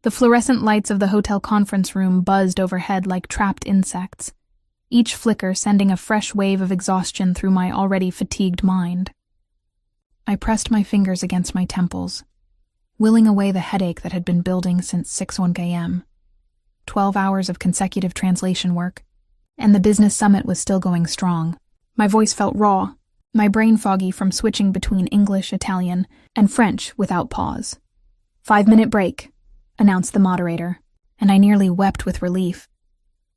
The fluorescent lights of the hotel conference room buzzed overhead like trapped insects, each flicker sending a fresh wave of exhaustion through my already fatigued mind. I pressed my fingers against my temples, willing away the headache that had been building since 6:01 a.m. 12 hours of consecutive translation work, and the business summit was still going strong. My voice felt raw, my brain foggy from switching between English, Italian, and French without pause. 5-minute break, announced the moderator, and I nearly wept with relief.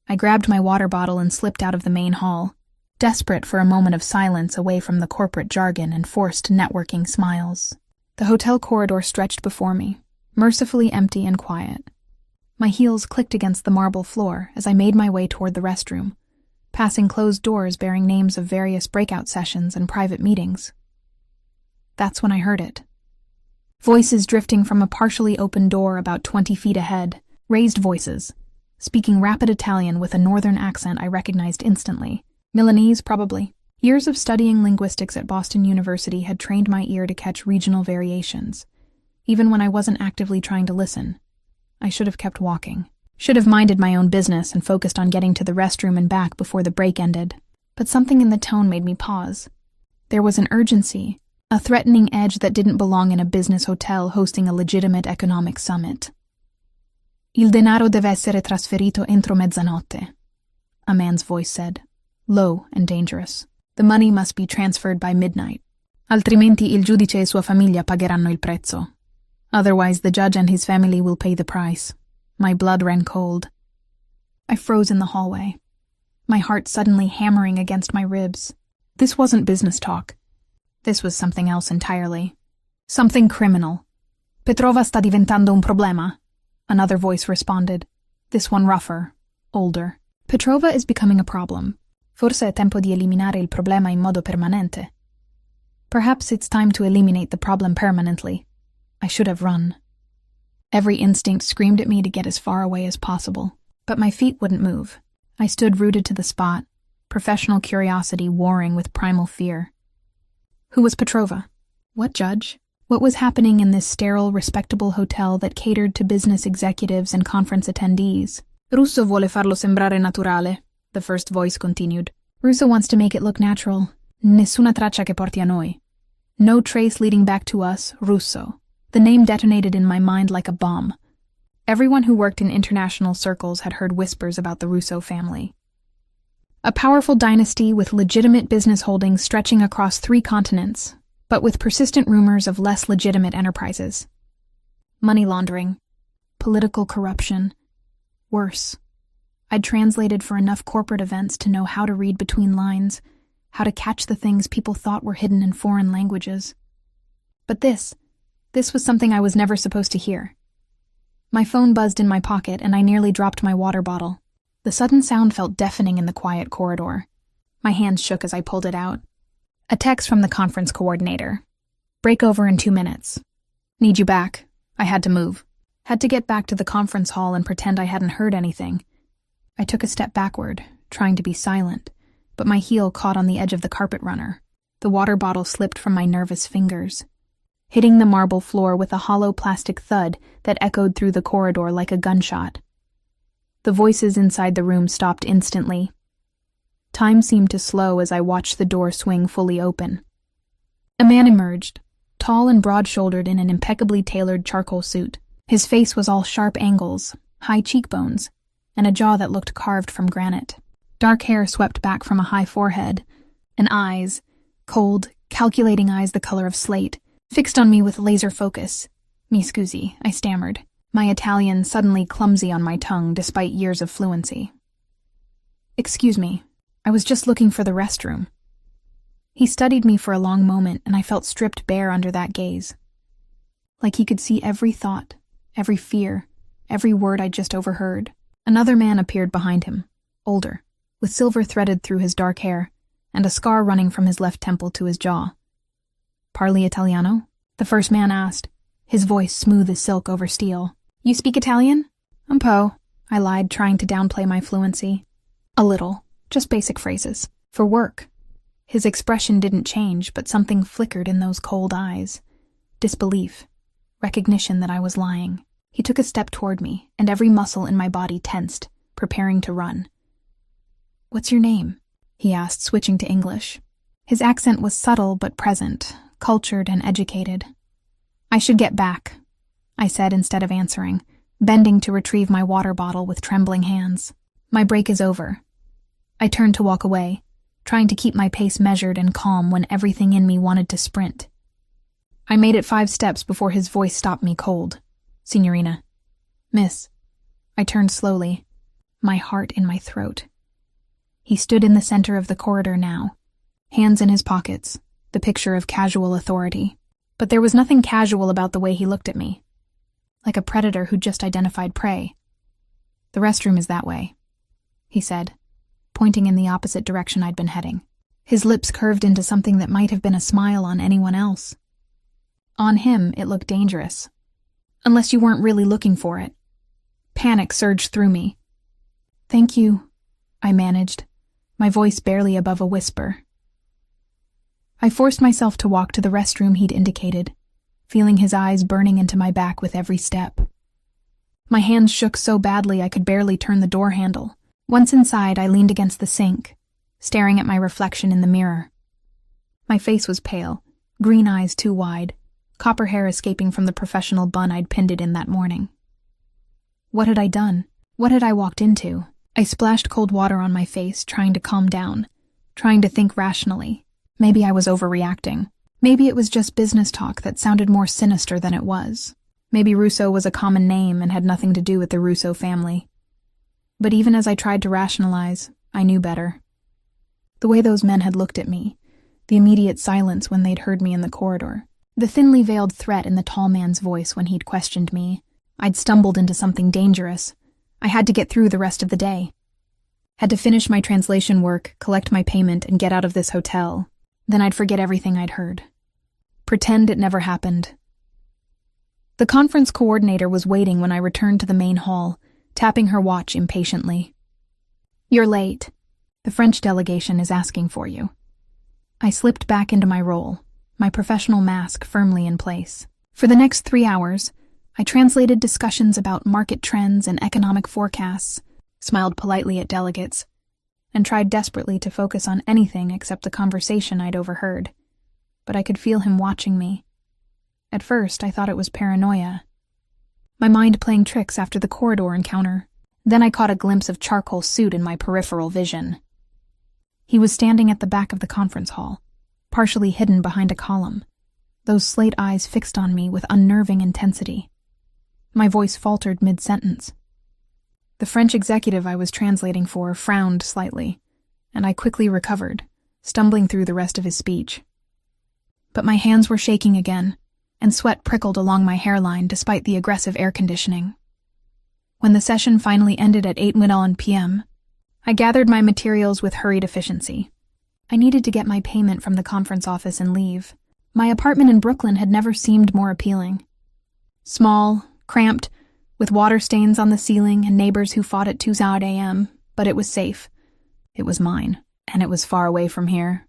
I grabbed my water bottle and slipped out of the main hall, desperate for a moment of silence away from the corporate jargon and forced networking smiles. The hotel corridor stretched before me, mercifully empty and quiet. My heels clicked against the marble floor as I made my way toward the restroom, passing closed doors bearing names of various breakout sessions and private meetings. That's when I heard it. Voices drifting from a partially open door about 20 feet ahead, raised voices, speaking rapid Italian with a northern accent I recognized instantly. Milanese, probably. Years of studying linguistics at Boston University had trained my ear to catch regional variations, even when I wasn't actively trying to listen. I should have kept walking. Should have minded my own business and focused on getting to the restroom and back before the break ended. But something in the tone made me pause. There was an urgency, a threatening edge that didn't belong in a business hotel hosting a legitimate economic summit. Il denaro deve essere trasferito entro mezzanotte, a man's voice said, low and dangerous. The money must be transferred by midnight. Altrimenti il giudice e sua famiglia pagheranno il prezzo. Otherwise the judge and his family will pay the price. My blood ran cold. I froze in the hallway, my heart suddenly hammering against my ribs. This wasn't business talk. This was something else entirely. Something criminal. Petrova sta diventando un problema, another voice responded, this one rougher, older. Petrova is becoming a problem. Forse è tempo di eliminare il problema in modo permanente. Perhaps it's time to eliminate the problem permanently. I should have run. Every instinct screamed at me to get as far away as possible, but my feet wouldn't move. I stood rooted to the spot, professional curiosity warring with primal fear. Who was Petrova? What judge? What was happening in this sterile, respectable hotel that catered to business executives and conference attendees? Russo vuole farlo sembrare naturale, the first voice continued. Russo wants to make it look natural. Nessuna traccia che porti a noi. No trace leading back to us, Russo. The name detonated in my mind like a bomb. Everyone who worked in international circles had heard whispers about the Russo family. A powerful dynasty with legitimate business holdings stretching across 3 continents, but with persistent rumors of less legitimate enterprises. Money laundering, political corruption, worse. I'd translated for enough corporate events to know how to read between lines, how to catch the things people thought were hidden in foreign languages. But this was something I was never supposed to hear. My phone buzzed in my pocket and I nearly dropped my water bottle. The sudden sound felt deafening in the quiet corridor. My hands shook as I pulled it out. A text from the conference coordinator. Break over in 2 minutes. Need you back. I had to move. Had to get back to the conference hall and pretend I hadn't heard anything. I took a step backward, trying to be silent, but my heel caught on the edge of the carpet runner. The water bottle slipped from my nervous fingers, hitting the marble floor with a hollow plastic thud that echoed through the corridor like a gunshot. The voices inside the room stopped instantly. Time seemed to slow as I watched the door swing fully open. A man emerged, tall and broad-shouldered in an impeccably tailored charcoal suit. His face was all sharp angles, high cheekbones, and a jaw that looked carved from granite. Dark hair swept back from a high forehead, and eyes, cold, calculating eyes the color of slate, fixed on me with laser focus. Mi scusi, I stammered, my Italian suddenly clumsy on my tongue despite years of fluency. Excuse me, I was just looking for the restroom. He studied me for a long moment and I felt stripped bare under that gaze. Like he could see every thought, every fear, every word I'd just overheard. Another man appeared behind him, older, with silver threaded through his dark hair, and a scar running from his left temple to his jaw. Parli Italiano? The first man asked, his voice smooth as silk over steel. You speak Italian? Un po', I lied, trying to downplay my fluency. A little, just basic phrases. For work. His expression didn't change, but something flickered in those cold eyes. Disbelief. Recognition that I was lying. He took a step toward me, and every muscle in my body tensed, preparing to run. "What's your name?" he asked, switching to English. His accent was subtle but present, cultured and educated. "I should get back," I said instead of answering, bending to retrieve my water bottle with trembling hands. "My break is over." I turned to walk away, trying to keep my pace measured and calm when everything in me wanted to sprint. I made it 5 steps before his voice stopped me cold. "Signorina." "Miss." I turned slowly, my heart in my throat. He stood in the center of the corridor now, hands in his pockets, the picture of casual authority. But there was nothing casual about the way he looked at me, like a predator who just identified prey. "The restroom is that way," he said, pointing in the opposite direction I'd been heading. His lips curved into something that might have been a smile on anyone else. On him, it looked dangerous. Unless you weren't really looking for it. Panic surged through me. "Thank you," I managed, my voice barely above a whisper. I forced myself to walk to the restroom he'd indicated, feeling his eyes burning into my back with every step. My hands shook so badly I could barely turn the door handle. Once inside, I leaned against the sink, staring at my reflection in the mirror. My face was pale, green eyes too wide, copper hair escaping from the professional bun I'd pinned it in that morning. What had I done? What had I walked into? I splashed cold water on my face, trying to calm down, trying to think rationally. Maybe I was overreacting. Maybe it was just business talk that sounded more sinister than it was. Maybe Russo was a common name and had nothing to do with the Russo family. But even as I tried to rationalize, I knew better. The way those men had looked at me, the immediate silence when they'd heard me in the corridor, the thinly veiled threat in the tall man's voice when he'd questioned me. I'd stumbled into something dangerous. I had to get through the rest of the day. Had to finish my translation work, collect my payment, and get out of this hotel. Then I'd forget everything I'd heard. Pretend it never happened. The conference coordinator was waiting when I returned to the main hall, tapping her watch impatiently. "You're late. The French delegation is asking for you." I slipped back into my role, my professional mask firmly in place. For the next 3 hours, I translated discussions about market trends and economic forecasts, smiled politely at delegates, and tried desperately to focus on anything except the conversation I'd overheard. But I could feel him watching me. At first, I thought it was paranoia, my mind playing tricks after the corridor encounter. Then I caught a glimpse of charcoal suit in my peripheral vision. He was standing at the back of the conference hall, partially hidden behind a column, those slate eyes fixed on me with unnerving intensity. My voice faltered mid-sentence. The French executive I was translating for frowned slightly, and I quickly recovered, stumbling through the rest of his speech. But my hands were shaking again, and sweat prickled along my hairline despite the aggressive air conditioning. When the session finally ended at 8:01 p.m., I gathered my materials with hurried efficiency. I needed to get my payment from the conference office and leave. My apartment in Brooklyn had never seemed more appealing. Small, cramped, with water stains on the ceiling and neighbors who fought at 2 a.m., but it was safe. It was mine, and it was far away from here.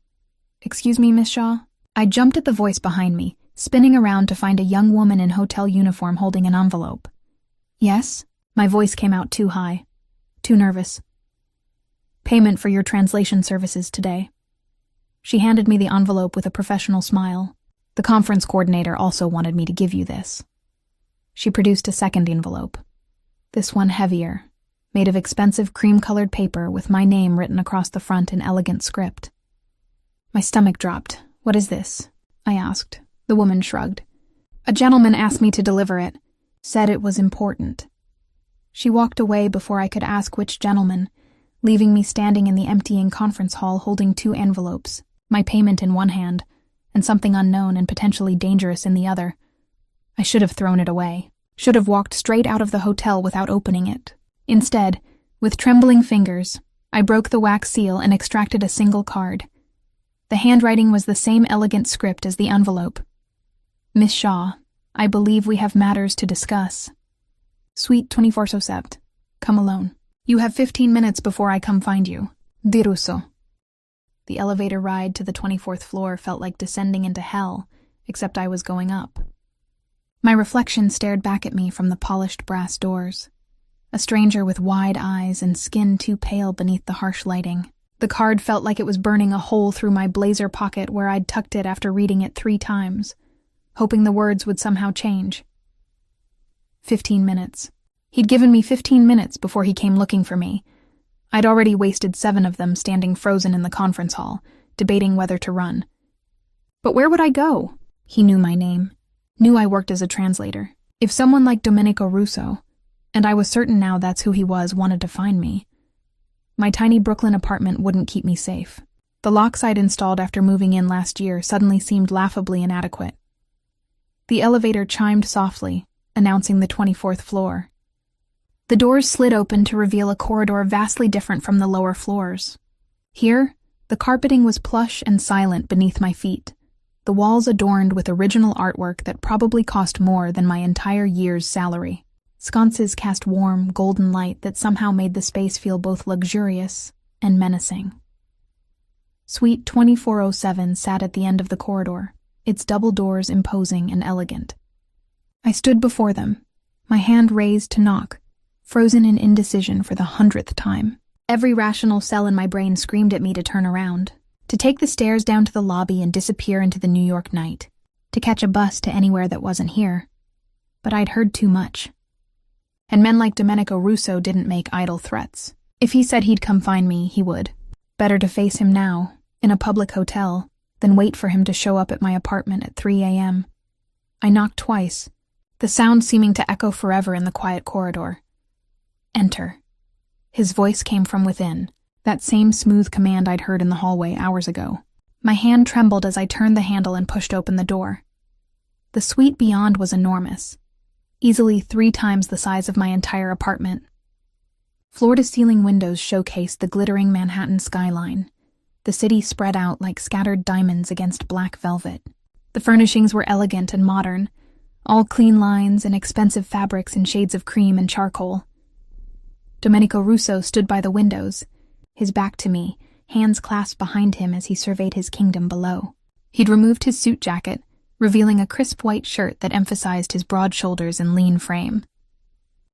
"Excuse me, Miss Shaw?" I jumped at the voice behind me, spinning around to find a young woman in hotel uniform holding an envelope. "Yes?" My voice came out too high, too nervous. "Payment for your translation services today." She handed me the envelope with a professional smile. "The conference coordinator also wanted me to give you this." She produced a second envelope, this one heavier, made of expensive cream-colored paper with my name written across the front in elegant script. My stomach dropped. "What is this?" I asked. The woman shrugged. "A gentleman asked me to deliver it, said it was important." She walked away before I could ask which gentleman, leaving me standing in the emptying conference hall holding 2 envelopes, my payment in one hand, and something unknown and potentially dangerous in the other. I should have thrown it away, should have walked straight out of the hotel without opening it. Instead, with trembling fingers, I broke the wax seal and extracted a single card. The handwriting was the same elegant script as the envelope. "Miss Shaw, I believe we have matters to discuss. Suite 24 Sept. Come alone. You have 15 minutes before I come find you. Di Russo." The elevator ride to the 24th floor felt like descending into hell, except I was going up. My reflection stared back at me from the polished brass doors. A stranger with wide eyes and skin too pale beneath the harsh lighting. The card felt like it was burning a hole through my blazer pocket where I'd tucked it after reading it 3 times, hoping the words would somehow change. 15 minutes. He'd given me 15 minutes before he came looking for me. I'd already wasted 7 of them standing frozen in the conference hall, debating whether to run. But where would I go? He knew my name, knew I worked as a translator. If someone like Domenico Russo, and I was certain now that's who he was, wanted to find me, my tiny Brooklyn apartment wouldn't keep me safe. The locks I'd installed after moving in last year suddenly seemed laughably inadequate. The elevator chimed softly, announcing the 24th floor. The doors slid open to reveal a corridor vastly different from the lower floors. Here, the carpeting was plush and silent beneath my feet, the walls adorned with original artwork that probably cost more than my entire year's salary. Sconces cast warm, golden light that somehow made the space feel both luxurious and menacing. Suite 2407 sat at the end of the corridor, its double doors imposing and elegant. I stood before them, my hand raised to knock, frozen in indecision for the 100th time. Every rational cell in my brain screamed at me to turn around, to take the stairs down to the lobby and disappear into the New York night, to catch a bus to anywhere that wasn't here. But I'd heard too much. And men like Domenico Russo didn't make idle threats. If he said he'd come find me, he would. Better to face him now, in a public hotel, than wait for him to show up at my apartment at 3 a.m. I knocked twice, the sound seeming to echo forever in the quiet corridor. Enter. His voice came from within, that same smooth command I'd heard in the hallway hours ago. My hand trembled as I turned the handle and pushed open the door. The suite beyond was enormous, easily 3 times the size of my entire apartment. Floor-to-ceiling windows showcased the glittering Manhattan skyline, the city spread out like scattered diamonds against black velvet. The furnishings were elegant and modern, all clean lines and expensive fabrics in shades of cream and charcoal. Domenico Russo stood by the windows, his back to me, hands clasped behind him as he surveyed his kingdom below. He'd removed his suit jacket, revealing a crisp white shirt that emphasized his broad shoulders and lean frame.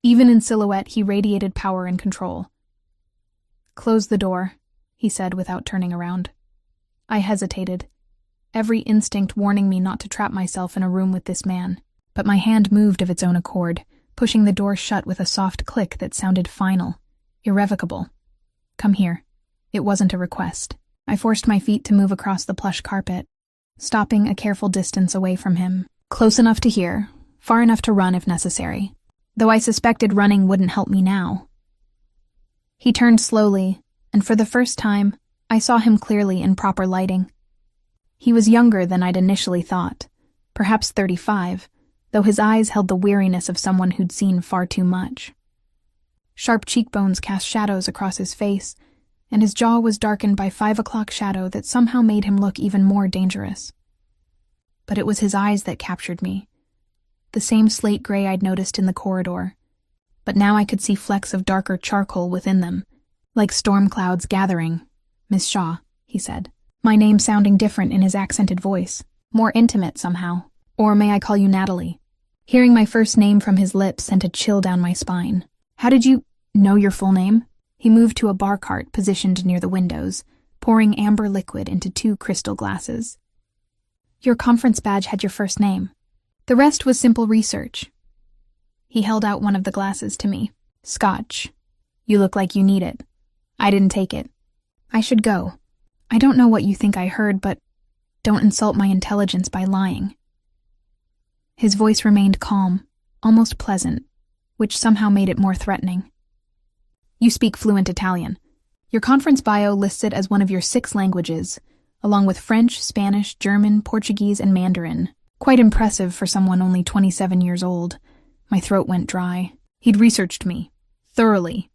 Even in silhouette, he radiated power and control. "Close the door," he said without turning around. I hesitated, every instinct warning me not to trap myself in a room with this man, but my hand moved of its own accord, pushing the door shut with a soft click that sounded final, irrevocable. "Come here." It wasn't a request. I forced my feet to move across the plush carpet, stopping a careful distance away from him, close enough to hear, far enough to run if necessary, though I suspected running wouldn't help me now. He turned slowly, and for the first time, I saw him clearly in proper lighting. He was younger than I'd initially thought, perhaps 35, though his eyes held the weariness of someone who'd seen far too much. Sharp cheekbones cast shadows across his face, and his jaw was darkened by 5 o'clock shadow that somehow made him look even more dangerous. But it was his eyes that captured me, the same slate gray I'd noticed in the corridor, but now I could see flecks of darker charcoal within them, like storm clouds gathering. "Miss Shaw," he said, my name sounding different in his accented voice, more intimate somehow. "Or may I call you Natalie?" Hearing my first name from his lips sent a chill down my spine. "How did you know your full name?" He moved to a bar cart positioned near the windows, pouring amber liquid into 2 crystal glasses. "Your conference badge had your first name. The rest was simple research." He held out one of the glasses to me. "Scotch. You look like you need it." I didn't take it. "I should go. I don't know what you think I heard, but don't insult my intelligence by lying." His voice remained calm, almost pleasant, which somehow made it more threatening. "You speak fluent Italian. Your conference bio lists it as one of your 6 languages, along with French, Spanish, German, Portuguese, and Mandarin. Quite impressive for someone only 27 years old." My throat went dry. He'd researched me, thoroughly.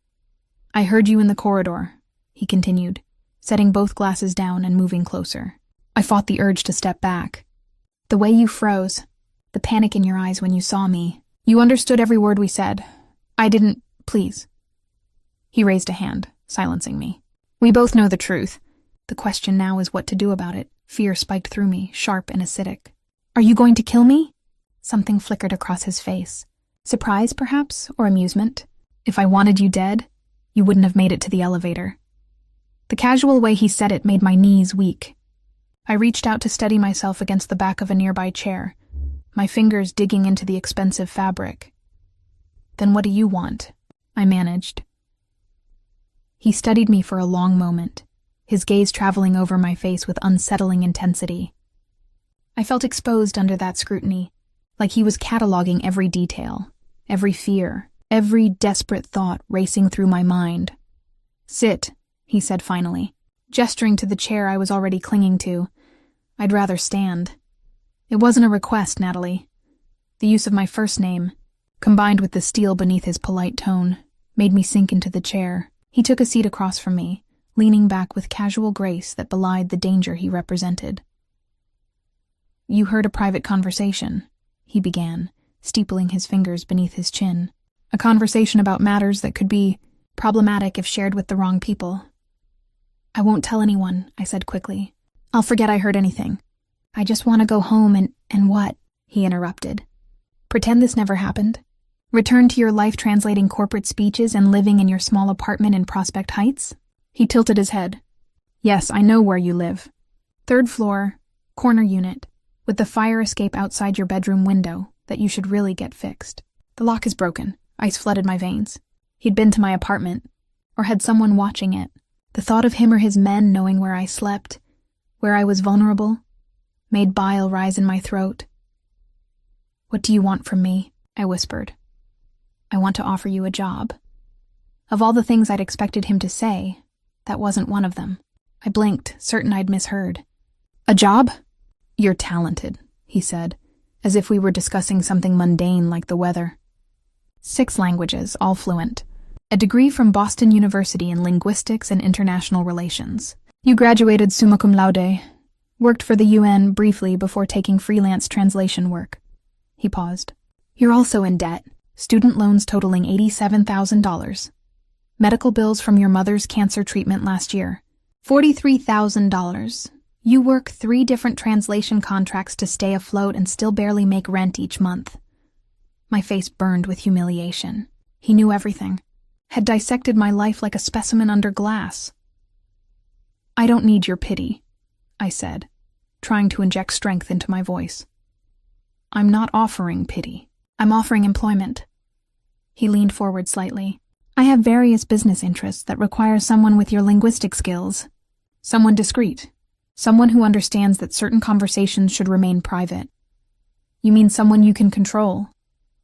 "I heard you in the corridor," he continued, setting both glasses down and moving closer. I fought the urge to step back. "The way you froze, the panic in your eyes when you saw me. You understood every word we said. I didn't, please." He raised a hand, silencing me. "We both know the truth. The question now is what to do about it." Fear spiked through me, sharp and acidic. "Are you going to kill me?" Something flickered across his face. Surprise, perhaps, or amusement? If I wanted you dead, you wouldn't have made it to the elevator. The casual way he said it made my knees weak. I reached out to steady myself against the back of a nearby chair, my fingers digging into the expensive fabric. Then what do you want? I managed. He studied me for a long moment, his gaze traveling over my face with unsettling intensity. I felt exposed under that scrutiny, like he was cataloging every detail, every fear, every desperate thought racing through my mind. Sit, he said finally, gesturing to the chair I was already clinging to. I'd rather stand. It wasn't a request, Natalie. The use of my first name, combined with the steel beneath his polite tone, made me sink into the chair. He took a seat across from me, leaning back with casual grace that belied the danger he represented. You heard a private conversation, he began, steepling his fingers beneath his chin. A conversation about matters that could be problematic if shared with the wrong people. I won't tell anyone, I said quickly. I'll forget I heard anything. I just want to go home and what? He interrupted. Pretend this never happened? Return to your life translating corporate speeches and living in your small apartment in Prospect Heights? He tilted his head. Yes, I know where you live. 3rd floor, corner unit, with the fire escape outside your bedroom window that you should really get fixed. The lock is broken. Ice flooded my veins. He'd been to my apartment, or had someone watching it. The thought of him or his men knowing where I slept, where I was vulnerable, made bile rise in my throat. What do you want from me? I whispered. I want to offer you a job. Of all the things I'd expected him to say, that wasn't one of them. I blinked, certain I'd misheard. A job? You're talented, he said, as if we were discussing something mundane like the weather. 6 languages, all fluent. A degree from Boston University in Linguistics and International Relations. You graduated summa cum laude, worked for the UN briefly before taking freelance translation work. He paused. You're also in debt, student loans totaling $87,000. Medical bills from your mother's cancer treatment last year. $43,000. You work 3 different translation contracts to stay afloat and still barely make rent each month. My face burned with humiliation. He knew everything. Had dissected my life like a specimen under glass. I don't need your pity, I said, trying to inject strength into my voice. I'm not offering pity. I'm offering employment. He leaned forward slightly. I have various business interests that require someone with your linguistic skills. Someone discreet. Someone who understands that certain conversations should remain private. You mean someone you can control?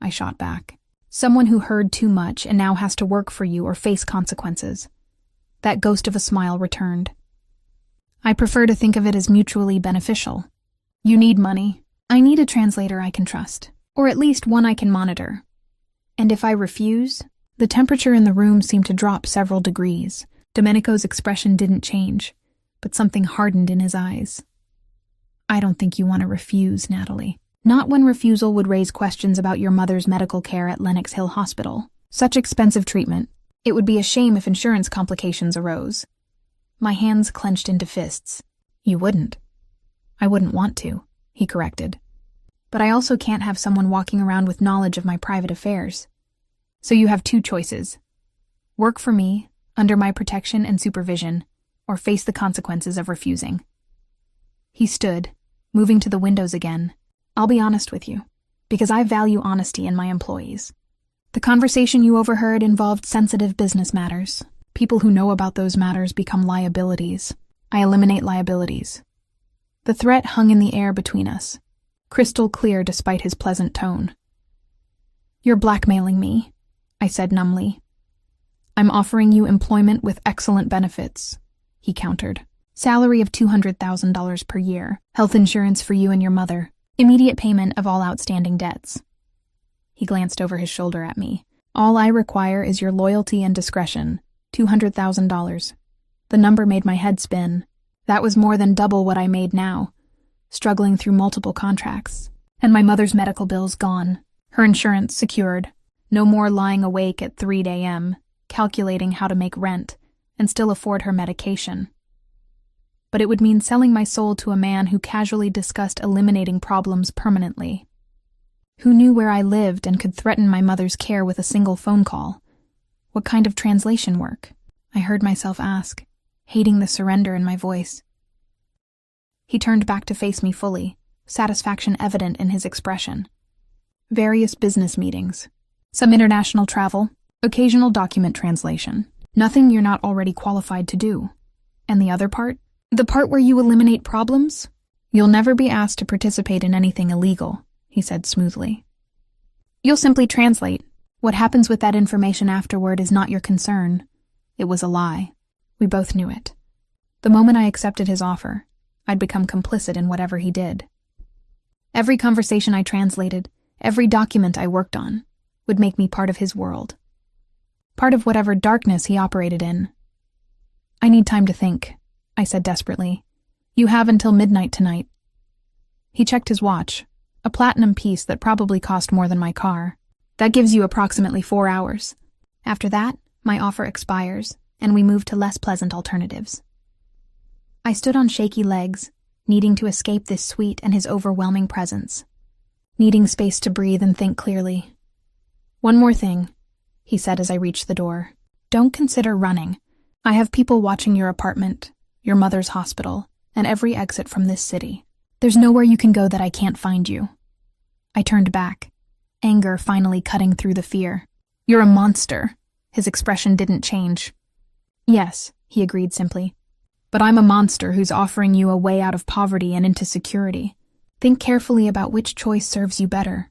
I shot back. Someone who heard too much and now has to work for you or face consequences. That ghost of a smile returned. I prefer to think of it as mutually beneficial. You need money. I need a translator I can trust, or at least one I can monitor. And if I refuse, the temperature in the room seemed to drop several degrees. Domenico's expression didn't change, but something hardened in his eyes. I don't think you want to refuse, Natalie. Not when refusal would raise questions about your mother's medical care at Lenox Hill Hospital. Such expensive treatment. It would be a shame if insurance complications arose. My hands clenched into fists. You wouldn't. I wouldn't want to, he corrected. But I also can't have someone walking around with knowledge of my private affairs. So you have 2 choices. Work for me, under my protection and supervision, or face the consequences of refusing. He stood, moving to the windows again. I'll be honest with you, because I value honesty in my employees. The conversation you overheard involved sensitive business matters. People who know about those matters become liabilities. I eliminate liabilities. The threat hung in the air between us, crystal clear despite his pleasant tone. You're blackmailing me, I said numbly. I'm offering you employment with excellent benefits, he countered. Salary of $200,000 per year, health insurance for you and your mother, immediate payment of all outstanding debts. He glanced over his shoulder at me. All I require is your loyalty and discretion. $200,000. The number made my head spin. That was more than double what I made now, struggling through multiple contracts. And my mother's medical bills gone. Her insurance secured. No more lying awake at 3 a.m., calculating how to make rent and still afford her medication. But it would mean selling my soul to a man who casually discussed eliminating problems permanently. Who knew where I lived and could threaten my mother's care with a single phone call? What kind of translation work? I heard myself ask, hating the surrender in my voice. He turned back to face me fully, satisfaction evident in his expression. Various business meetings, some international travel, occasional document translation. Nothing you're not already qualified to do. And the other part? The part where you eliminate problems? You'll never be asked to participate in anything illegal, he said smoothly. You'll simply translate. What happens with that information afterward is not your concern. It was a lie. We both knew it. The moment I accepted his offer, I'd become complicit in whatever he did. Every conversation I translated, every document I worked on, would make me part of his world. Part of whatever darkness he operated in. I need time to think, I said desperately. You have until midnight tonight. He checked his watch, a platinum piece that probably cost more than my car. That gives you approximately 4 hours. After that, my offer expires, and we move to less pleasant alternatives. I stood on shaky legs, needing to escape this sweet and his overwhelming presence, needing space to breathe and think clearly. One more thing, he said as I reached the door. Don't consider running. I have people watching your apartment, your mother's hospital, and every exit from this city. There's nowhere you can go that I can't find you. I turned back, anger finally cutting through the fear. You're a monster. His expression didn't change. Yes, he agreed simply. But I'm a monster who's offering you a way out of poverty and into security. Think carefully about which choice serves you better.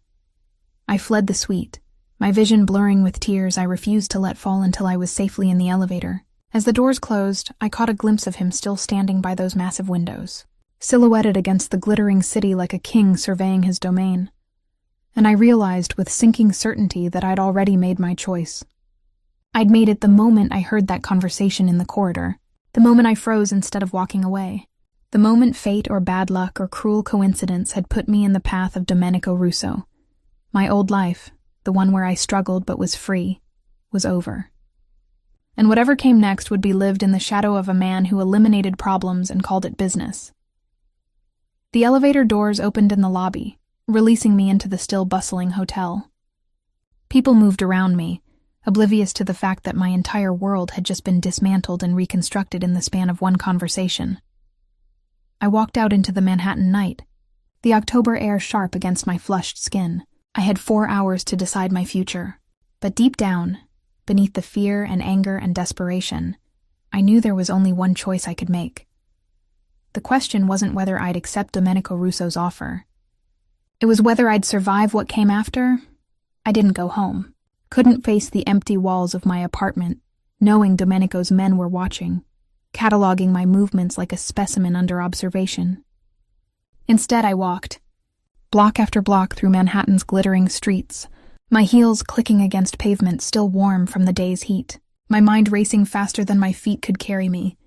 I fled the suite, my vision blurring with tears I refused to let fall until I was safely in the elevator. As the doors closed, I caught a glimpse of him still standing by those massive windows, silhouetted against the glittering city like a king surveying his domain. And I realized with sinking certainty that I'd already made my choice. I'd made it the moment I heard that conversation in the corridor, the moment I froze instead of walking away, the moment fate or bad luck or cruel coincidence had put me in the path of Domenico Russo. My old life, the one where I struggled but was free, was over. And whatever came next would be lived in the shadow of a man who eliminated problems and called it business. The elevator doors opened in the lobby, releasing me into the still bustling hotel. People moved around me, oblivious to the fact that my entire world had just been dismantled and reconstructed in the span of one conversation. I walked out into the Manhattan night, the October air sharp against my flushed skin. I had 4 hours to decide my future, but deep down, beneath the fear and anger and desperation, I knew there was only one choice I could make. The question wasn't whether I'd accept Domenico Russo's offer. It was whether I'd survive what came after. I didn't go home. Couldn't face the empty walls of my apartment, knowing Domenico's men were watching, cataloging my movements like a specimen under observation. Instead, I walked, block after block through Manhattan's glittering streets, my heels clicking against pavement still warm from the day's heat, my mind racing faster than my feet could carry me.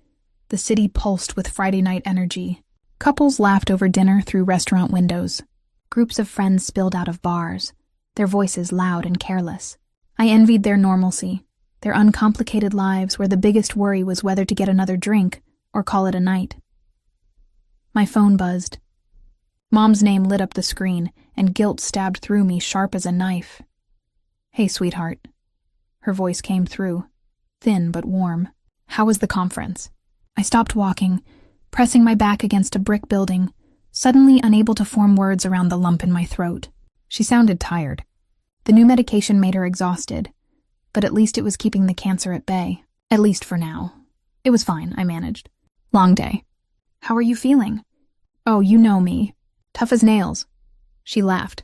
The city pulsed with Friday night energy. Couples laughed over dinner through restaurant windows. Groups of friends spilled out of bars, their voices loud and careless. I envied their normalcy, their uncomplicated lives where the biggest worry was whether to get another drink or call it a night. My phone buzzed. Mom's name lit up the screen, and guilt stabbed through me sharp as a knife. Hey, sweetheart. Her voice came through, thin but warm. How was the conference? I stopped walking, pressing my back against a brick building, suddenly unable to form words around the lump in my throat. She sounded tired. The new medication made her exhausted, but at least it was keeping the cancer at bay. At least for now. It was fine, I managed. Long day. How are you feeling? Oh, you know me. Tough as nails. She laughed,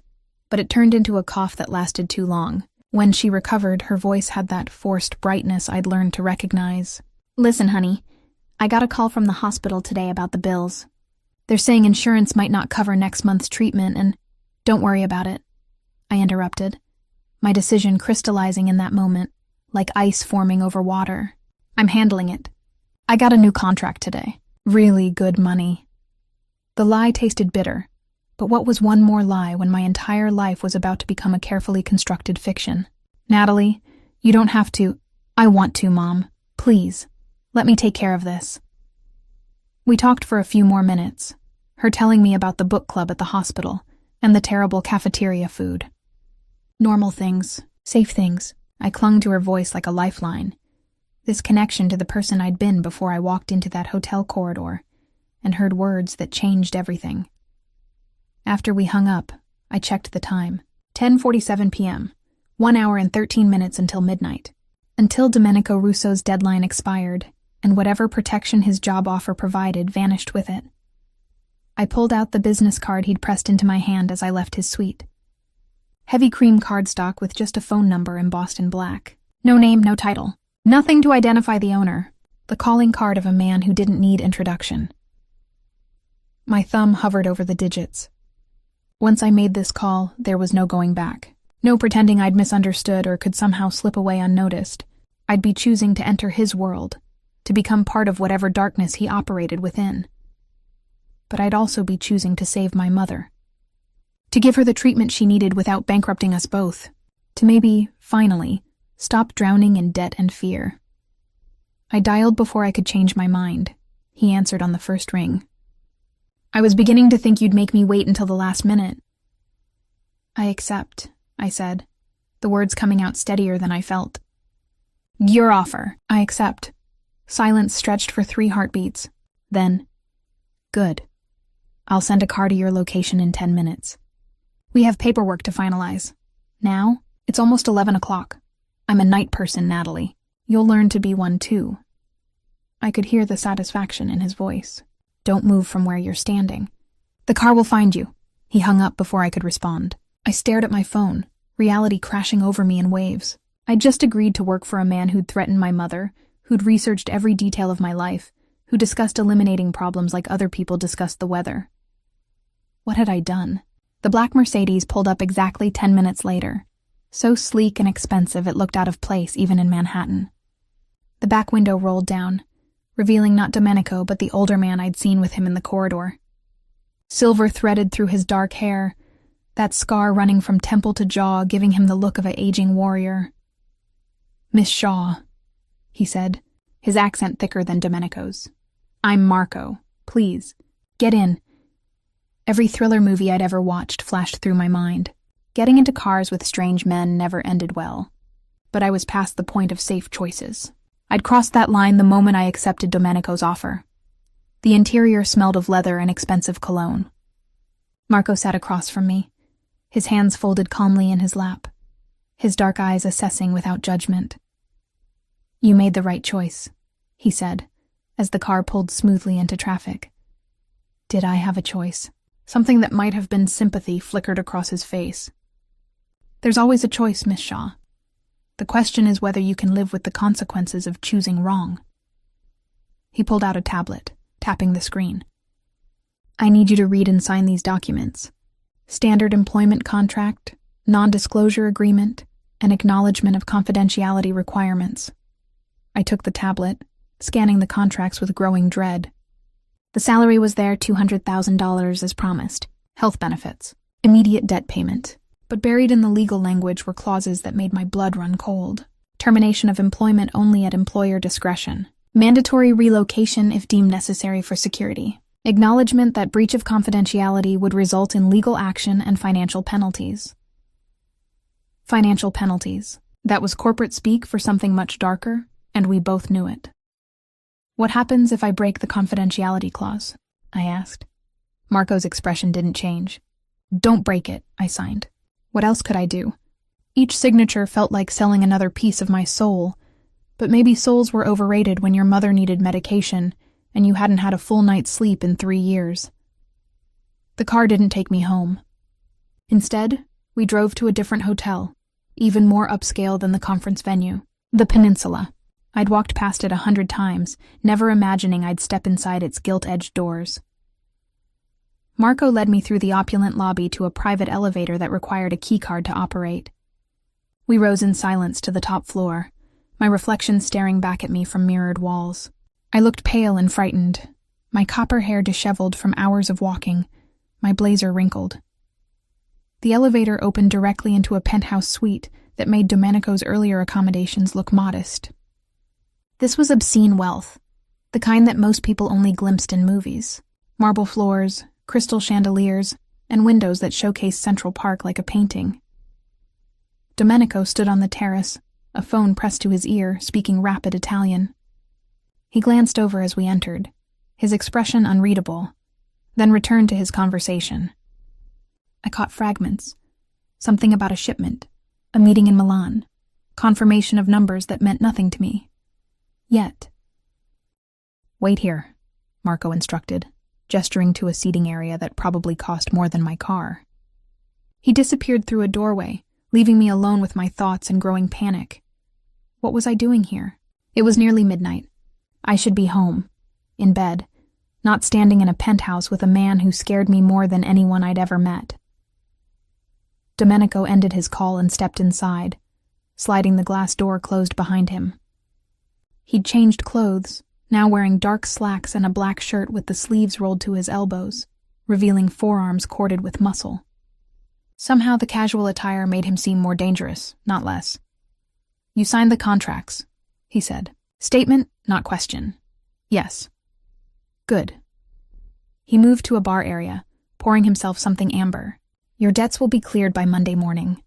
but it turned into a cough that lasted too long. When she recovered, her voice had that forced brightness I'd learned to recognize. Listen, honey, I got a call from the hospital today about the bills. They're saying insurance might not cover next month's treatment and... Don't worry about it, I interrupted, my decision crystallizing in that moment, like ice forming over water. I'm handling it. I got a new contract today. Really good money. The lie tasted bitter, but what was one more lie when my entire life was about to become a carefully constructed fiction? Natalie, you don't have to. I want to, Mom. Please, let me take care of this. We talked for a few more minutes, her telling me about the book club at the hospital, and the terrible cafeteria food. Normal things, safe things. I clung to her voice like a lifeline. This connection to the person I'd been before I walked into that hotel corridor and heard words that changed everything. After we hung up, I checked the time. 10:47 p.m., 1 hour and 13 minutes until midnight. Until Domenico Russo's deadline expired, and whatever protection his job offer provided vanished with it. I pulled out the business card he'd pressed into my hand as I left his suite. Heavy cream cardstock with just a phone number embossed in black. No name, no title. Nothing to identify the owner. The calling card of a man who didn't need introduction. My thumb hovered over the digits. Once I made this call, there was no going back. No pretending I'd misunderstood or could somehow slip away unnoticed. I'd be choosing to enter his world, to become part of whatever darkness he operated within. But I'd also be choosing to save my mother. To give her the treatment she needed without bankrupting us both. To maybe, finally, stop drowning in debt and fear. I dialed before I could change my mind. He answered on the first ring. I was beginning to think you'd make me wait until the last minute. I accept, I said, the words coming out steadier than I felt. Your offer, I accept. Silence stretched for 3 heartbeats. Then, good. I'll send a car to your location in 10 minutes. We have paperwork to finalize. Now, it's almost 11 o'clock. I'm a night person, Natalie. You'll learn to be one too. I could hear the satisfaction in his voice. Don't move from where you're standing. The car will find you. He hung up before I could respond. I stared at my phone, reality crashing over me in waves. I'd just agreed to work for a man who'd threatened my mother, who'd researched every detail of my life, who discussed eliminating problems like other people discussed the weather. What had I done? The black Mercedes pulled up exactly 10 minutes later. So sleek and expensive it looked out of place even in Manhattan. The back window rolled down, revealing not Domenico but the older man I'd seen with him in the corridor. Silver threaded through his dark hair, that scar running from temple to jaw giving him the look of an aging warrior. Miss Shaw, he said, his accent thicker than Domenico's. I'm Marco. Please, get in. Every thriller movie I'd ever watched flashed through my mind. Getting into cars with strange men never ended well. But I was past the point of safe choices. I'd crossed that line the moment I accepted Domenico's offer. The interior smelled of leather and expensive cologne. Marco sat across from me, his hands folded calmly in his lap, his dark eyes assessing without judgment. You made the right choice, he said, as the car pulled smoothly into traffic. Did I have a choice? Something that might have been sympathy flickered across his face. There's always a choice, Miss Shaw. The question is whether you can live with the consequences of choosing wrong. He pulled out a tablet, tapping the screen. I need you to read and sign these documents. Standard employment contract, non-disclosure agreement, and acknowledgement of confidentiality requirements. I took the tablet, scanning the contracts with growing dread. The salary was there, $200,000 as promised, health benefits, immediate debt payment. But buried in the legal language were clauses that made my blood run cold. Termination of employment only at employer discretion. Mandatory relocation if deemed necessary for security. Acknowledgement that breach of confidentiality would result in legal action and financial penalties. Financial penalties. That was corporate speak for something much darker, and we both knew it. What happens if I break the confidentiality clause? I asked. Marco's expression didn't change. Don't break it, I signed. What else could I do? Each signature felt like selling another piece of my soul, but maybe souls were overrated when your mother needed medication and you hadn't had a full night's sleep in 3 years. The car didn't take me home. Instead, we drove to a different hotel, even more upscale than the conference venue, the Peninsula. I'd walked past it 100 times, never imagining I'd step inside its gilt-edged doors. Marco led me through the opulent lobby to a private elevator that required a keycard to operate. We rose in silence to the top floor, my reflection staring back at me from mirrored walls. I looked pale and frightened, my copper hair disheveled from hours of walking, my blazer wrinkled. The elevator opened directly into a penthouse suite that made Domenico's earlier accommodations look modest. This was obscene wealth, the kind that most people only glimpsed in movies. Marble floors, crystal chandeliers, and windows that showcased Central Park like a painting. Domenico stood on the terrace, a phone pressed to his ear, speaking rapid Italian. He glanced over as we entered, his expression unreadable, then returned to his conversation. I caught fragments. Something about a shipment, a meeting in Milan, confirmation of numbers that meant nothing to me. Yet. "Wait here," Marco instructed, gesturing to a seating area that probably cost more than my car. He disappeared through a doorway, leaving me alone with my thoughts and growing panic. What was I doing here? It was nearly midnight. I should be home, in bed, not standing in a penthouse with a man who scared me more than anyone I'd ever met. Domenico ended his call and stepped inside, sliding the glass door closed behind him. He'd changed clothes, now wearing dark slacks and a black shirt with the sleeves rolled to his elbows, revealing forearms corded with muscle. Somehow the casual attire made him seem more dangerous, not less. "You signed the contracts," he said. "Statement, not question." "Yes." "Good." He moved to a bar area, pouring himself something amber. "Your debts will be cleared by Monday morning.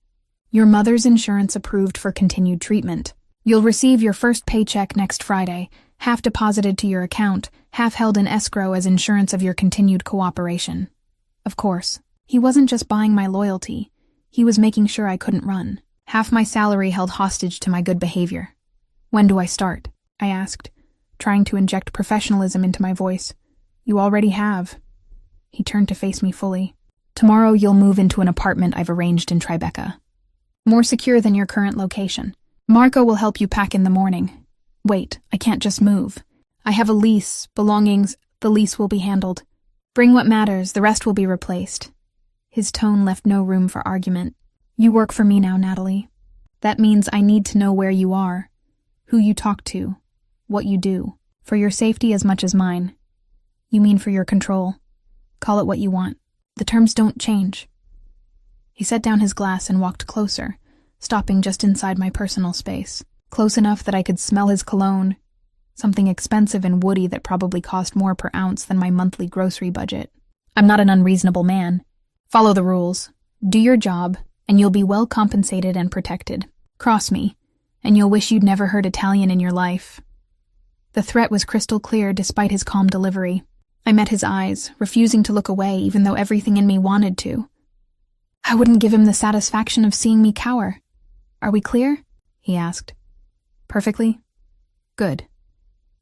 Your mother's insurance approved for continued treatment. You'll receive your first paycheck next Friday, half deposited to your account, half held in escrow as insurance of your continued cooperation." Of course, he wasn't just buying my loyalty, he was making sure I couldn't run. Half my salary held hostage to my good behavior. "When do I start?" I asked, trying to inject professionalism into my voice. "You already have." He turned to face me fully. "Tomorrow you'll move into an apartment I've arranged in Tribeca. More secure than your current location. Marco will help you pack in the morning. Wait, I can't just move. I have a lease, belongings, the lease will be handled. Bring what matters, the rest will be replaced." His tone left no room for argument. "You work for me now, Natalie. That means I need to know where you are, who you talk to, what you do, for your safety as much as mine. You mean for your control. Call it what you want. The terms don't change." He set down his glass and walked closer, stopping just inside my personal space, close enough that I could smell his cologne, something expensive and woody that probably cost more per ounce than my monthly grocery budget. "I'm not an unreasonable man. Follow the rules. Do your job, and you'll be well compensated and protected. Cross me, and you'll wish you'd never heard Italian in your life." The threat was crystal clear despite his calm delivery. I met his eyes, refusing to look away even though everything in me wanted to. I wouldn't give him the satisfaction of seeing me cower. "Are we clear?" he asked. "Perfectly." "Good."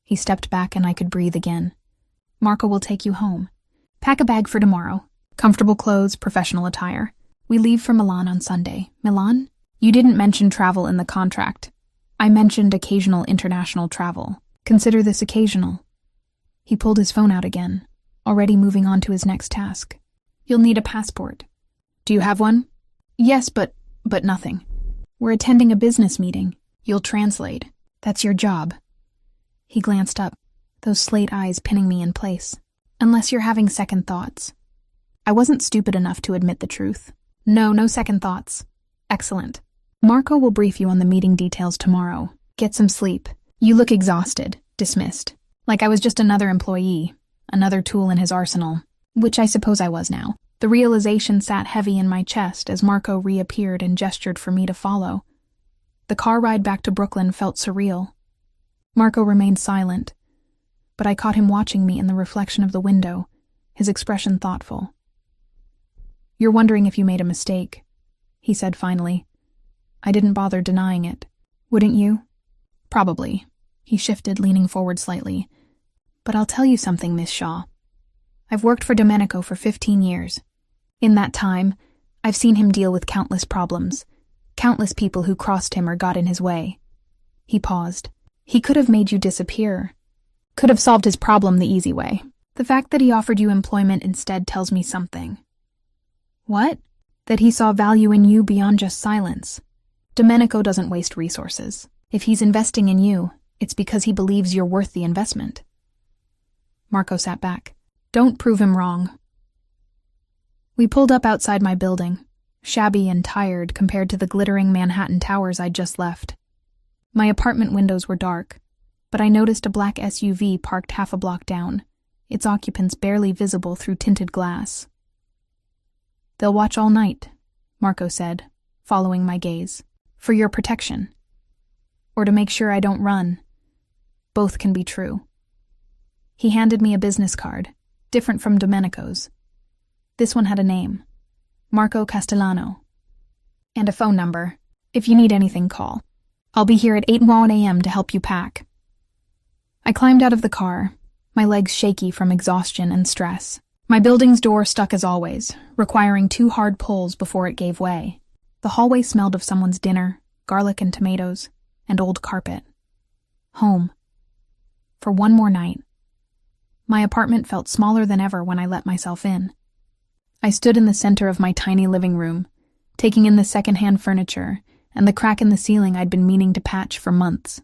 He stepped back and I could breathe again. "Marco will take you home. Pack a bag for tomorrow. Comfortable clothes, professional attire. We leave for Milan on Sunday." "Milan? You didn't mention travel in the contract." "I mentioned occasional international travel. Consider this occasional." He pulled his phone out again, already moving on to his next task. "You'll need a passport." "Do you have one?" "Yes, but nothing. We're attending a business meeting. You'll translate. That's your job." He glanced up, those slate eyes pinning me in place. "Unless you're having second thoughts." I wasn't stupid enough to admit the truth. No second thoughts." "Excellent. Marco will brief you on the meeting details tomorrow. Get some sleep. You look exhausted, dismissed. Like I was just another employee, another tool in his arsenal, which I suppose I was now." The realization sat heavy in my chest as Marco reappeared and gestured for me to follow. The car ride back to Brooklyn felt surreal. Marco remained silent, but I caught him watching me in the reflection of the window, his expression thoughtful. "You're wondering if you made a mistake," he said finally. I didn't bother denying it. "Wouldn't you?" "Probably." He shifted, leaning forward slightly. "But I'll tell you something, Miss Shaw. I've worked for Domenico for 15 years. In that time, I've seen him deal with countless problems, countless people who crossed him or got in his way." He paused. "He could have made you disappear. Could have solved his problem the easy way. The fact that he offered you employment instead tells me something." "What?" "That he saw value in you beyond just silence. Domenico doesn't waste resources. If he's investing in you, it's because he believes you're worth the investment." Marco sat back. "Don't prove him wrong." We pulled up outside my building, shabby and tired compared to the glittering Manhattan towers I'd just left. My apartment windows were dark, but I noticed a black SUV parked half a block down, its occupants barely visible through tinted glass. "They'll watch all night," Marco said, following my gaze. "For your protection. Or to make sure I don't run. Both can be true." He handed me a business card, different from Domenico's. This one had a name, Marco Castellano, and a phone number. "If you need anything, call. I'll be here at 8:01 a.m. to help you pack." I climbed out of the car, my legs shaky from exhaustion and stress. My building's door stuck as always, requiring 2 hard pulls before it gave way. The hallway smelled of someone's dinner, garlic and tomatoes, and old carpet. Home. For one more night. My apartment felt smaller than ever when I let myself in. I stood in the center of my tiny living room, taking in the secondhand furniture and the crack in the ceiling I'd been meaning to patch for months.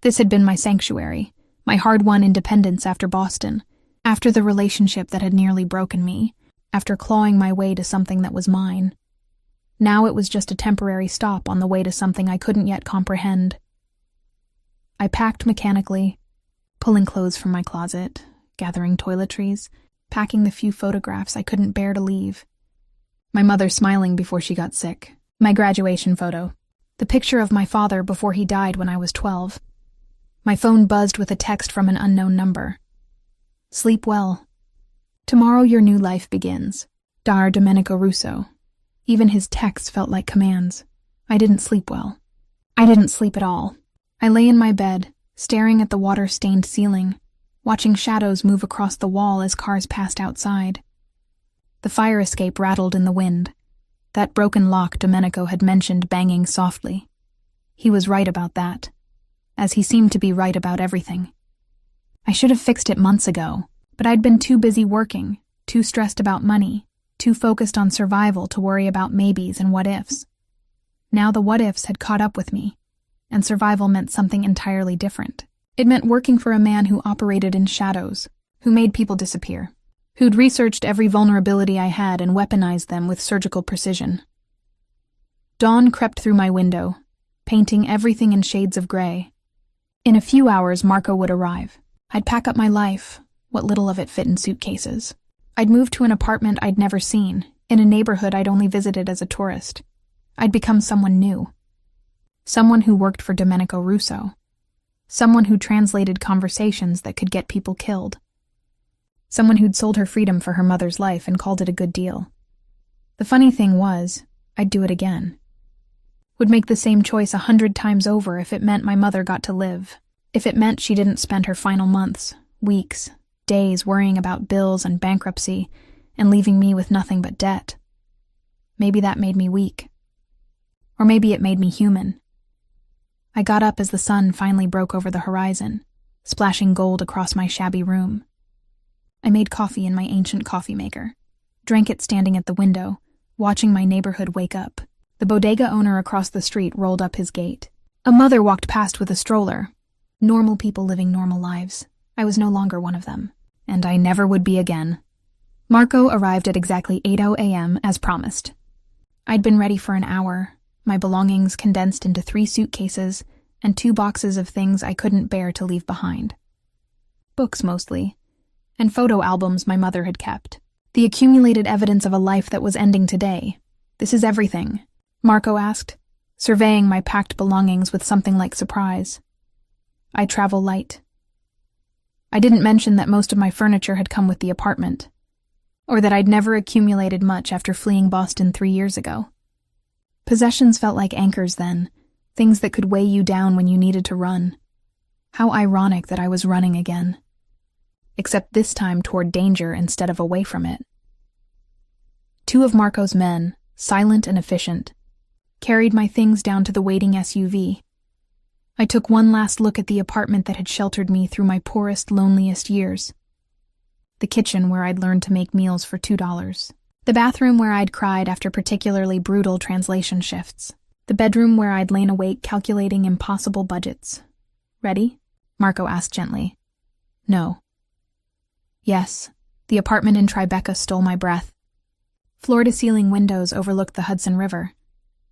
This had been my sanctuary, my hard-won independence after Boston, after the relationship that had nearly broken me, after clawing my way to something that was mine. Now it was just a temporary stop on the way to something I couldn't yet comprehend. I packed mechanically, pulling clothes from my closet, gathering toiletries, packing the few photographs I couldn't bear to leave. My mother smiling before she got sick, my graduation photo, the picture of my father before he died when I was 12. My phone buzzed with a text from an unknown number. "Sleep well. Tomorrow your new life begins. Dar Domenico Russo." Even his texts felt like commands. I didn't sleep well. I didn't sleep at all. I lay in my bed, staring at the water-stained ceiling, watching shadows move across the wall as cars passed outside. The fire escape rattled in the wind. That broken lock Domenico had mentioned banging softly. He was right about that, as he seemed to be right about everything. I should have fixed it months ago, but I'd been too busy working, too stressed about money, too focused on survival to worry about maybes and what-ifs. Now the what-ifs had caught up with me, and survival meant something entirely different. It meant working for a man who operated in shadows, who made people disappear, who'd researched every vulnerability I had and weaponized them with surgical precision. Dawn crept through my window, painting everything in shades of gray. In a few hours, Marco would arrive. I'd pack up my life, what little of it fit in suitcases. I'd move to an apartment I'd never seen, in a neighborhood I'd only visited as a tourist. I'd become someone new. Someone who worked for Domenico Russo. Someone who translated conversations that could get people killed. Someone who'd sold her freedom for her mother's life and called it a good deal. The funny thing was, I'd do it again. Would make the same choice 100 times over if it meant my mother got to live. If it meant she didn't spend her final months, weeks, days worrying about bills and bankruptcy and leaving me with nothing but debt. Maybe that made me weak. Or maybe it made me human. I got up as the sun finally broke over the horizon, splashing gold across my shabby room. I made coffee in my ancient coffee maker, drank it standing at the window, watching my neighborhood wake up. The bodega owner across the street rolled up his gate. A mother walked past with a stroller. Normal people living normal lives. I was no longer one of them, and I never would be again. Marco arrived at exactly 8:00 a.m. as promised. I'd been ready for an hour, my belongings condensed into 3 suitcases and 2 boxes of things I couldn't bear to leave behind. Books mostly, and photo albums my mother had kept. The accumulated evidence of a life that was ending today. "This is everything?" Marco asked, surveying my packed belongings with something like surprise. I travel light. I didn't mention that most of my furniture had come with the apartment, or that I'd never accumulated much after fleeing Boston 3 years ago. Possessions felt like anchors then, things that could weigh you down when you needed to run. How ironic that I was running again. Except this time toward danger instead of away from it. 2 of Marco's men, silent and efficient, carried my things down to the waiting SUV. I took one last look at the apartment that had sheltered me through my poorest, loneliest years. The kitchen where I'd learned to make meals for $2. The bathroom where I'd cried after particularly brutal translation shifts. The bedroom where I'd lain awake calculating impossible budgets. "Ready?" Marco asked gently. "No." "Yes." The apartment in Tribeca stole my breath. Floor-to-ceiling windows overlooked the Hudson River,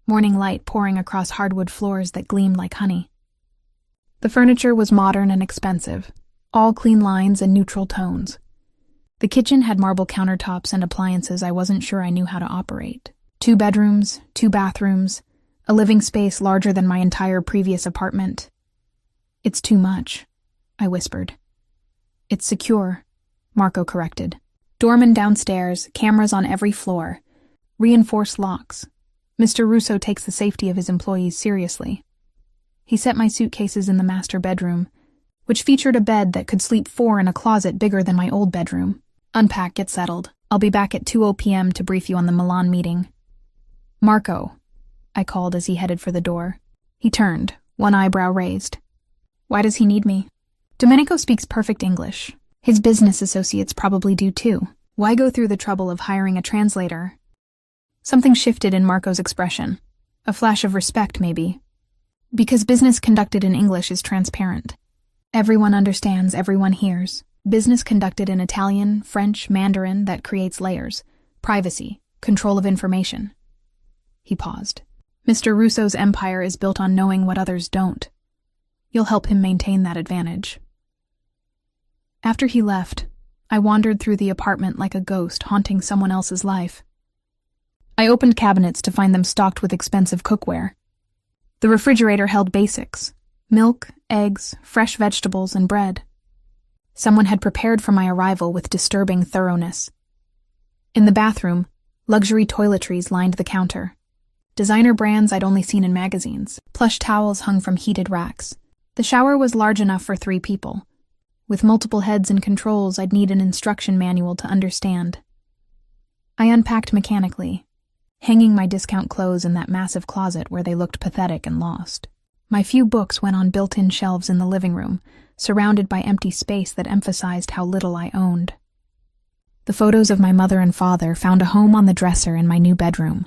morning light pouring across hardwood floors that gleamed like honey. The furniture was modern and expensive, all clean lines and neutral tones. The kitchen had marble countertops and appliances I wasn't sure I knew how to operate. 2 bedrooms, 2 bathrooms, a living space larger than my entire previous apartment. "It's too much," I whispered. "It's secure," Marco corrected. "Doorman downstairs, cameras on every floor, reinforced locks. Mr. Russo takes the safety of his employees seriously." He set my suitcases in the master bedroom, which featured a bed that could sleep 4 in a closet bigger than my old bedroom. "Unpack, get settled. I'll be back at 2:00 p.m. to brief you on the Milan meeting." "Marco," I called as he headed for the door. He turned, one eyebrow raised. "Why does he need me?" "Domenico speaks perfect English. His business associates probably do too. Why go through the trouble of hiring a translator?" Something shifted in Marco's expression. A flash of respect, maybe. "Because business conducted in English is transparent. Everyone understands, everyone hears. Business conducted in Italian, French, Mandarin, that creates layers. Privacy, control of information." He paused. "Mr. Russo's empire is built on knowing what others don't. You'll help him maintain that advantage." After he left, I wandered through the apartment like a ghost haunting someone else's life. I opened cabinets to find them stocked with expensive cookware. The refrigerator held basics: milk, eggs, fresh vegetables, and bread. Someone had prepared for my arrival with disturbing thoroughness. In the bathroom, luxury toiletries lined the counter. Designer brands I'd only seen in magazines. Plush towels hung from heated racks. The shower was large enough for 3 people. With multiple heads and controls, I'd need an instruction manual to understand. I unpacked mechanically, hanging my discount clothes in that massive closet where they looked pathetic and lost. My few books went on built-in shelves in the living room, surrounded by empty space that emphasized how little I owned. The photos of my mother and father found a home on the dresser in my new bedroom.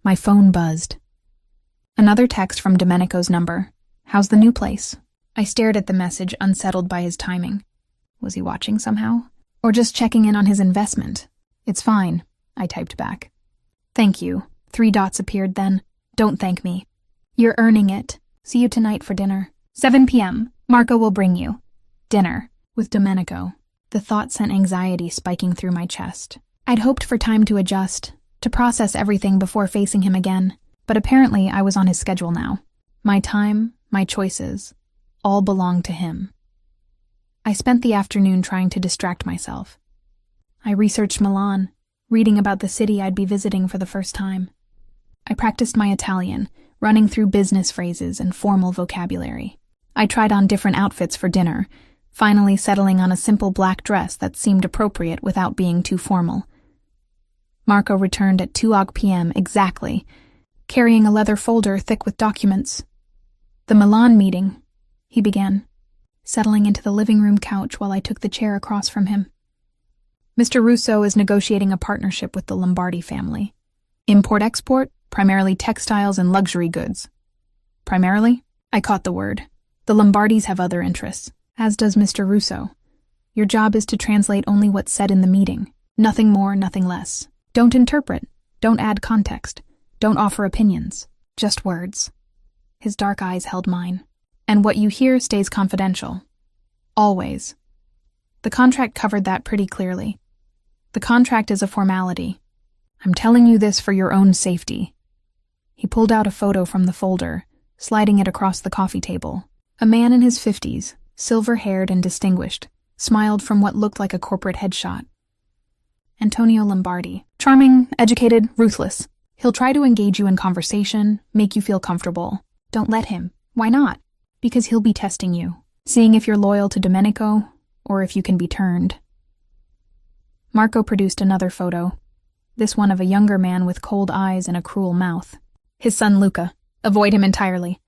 My phone buzzed. Another text from Domenico's number. "How's the new place?" I stared at the message, unsettled by his timing. Was he watching somehow? Or just checking in on his investment? "It's fine," I typed back. "Thank you." 3 dots appeared then. "Don't thank me. You're earning it. See you tonight for dinner. 7 p.m. Marco will bring you. Dinner. With Domenico." The thought sent anxiety spiking through my chest. I'd hoped for time to adjust, to process everything before facing him again, but apparently I was on his schedule now. My time, my choices, all belonged to him. I spent the afternoon trying to distract myself. I researched Milan, reading about the city I'd be visiting for the first time. I practiced my Italian, running through business phrases and formal vocabulary. I tried on different outfits for dinner, finally settling on a simple black dress that seemed appropriate without being too formal. Marco returned at 2:00 p.m. exactly, carrying a leather folder thick with documents. "The Milan meeting," he began, settling into the living room couch while I took the chair across from him. "Mr. Russo is negotiating a partnership with the Lombardi family. Import-export, primarily textiles and luxury goods." "Primarily?" I caught the word. "The Lombardis have other interests, as does Mr. Russo. Your job is to translate only what's said in the meeting. Nothing more, nothing less. Don't interpret. Don't add context. Don't offer opinions. Just words." His dark eyes held mine. "And what you hear stays confidential. Always." The contract covered that pretty clearly. The contract is a formality. I'm telling you this for your own safety. He pulled out a photo from the folder, sliding it across the coffee table. A man in his 50s, silver-haired and distinguished, smiled from what looked like a corporate headshot. Antonio Lombardi. Charming, educated, ruthless. He'll try to engage you in conversation, make you feel comfortable. Don't let him. Why not? Because he'll be testing you, seeing if you're loyal to Domenico, or if you can be turned. Marco produced another photo, this one of a younger man with cold eyes and a cruel mouth. His son Luca. Avoid him entirely.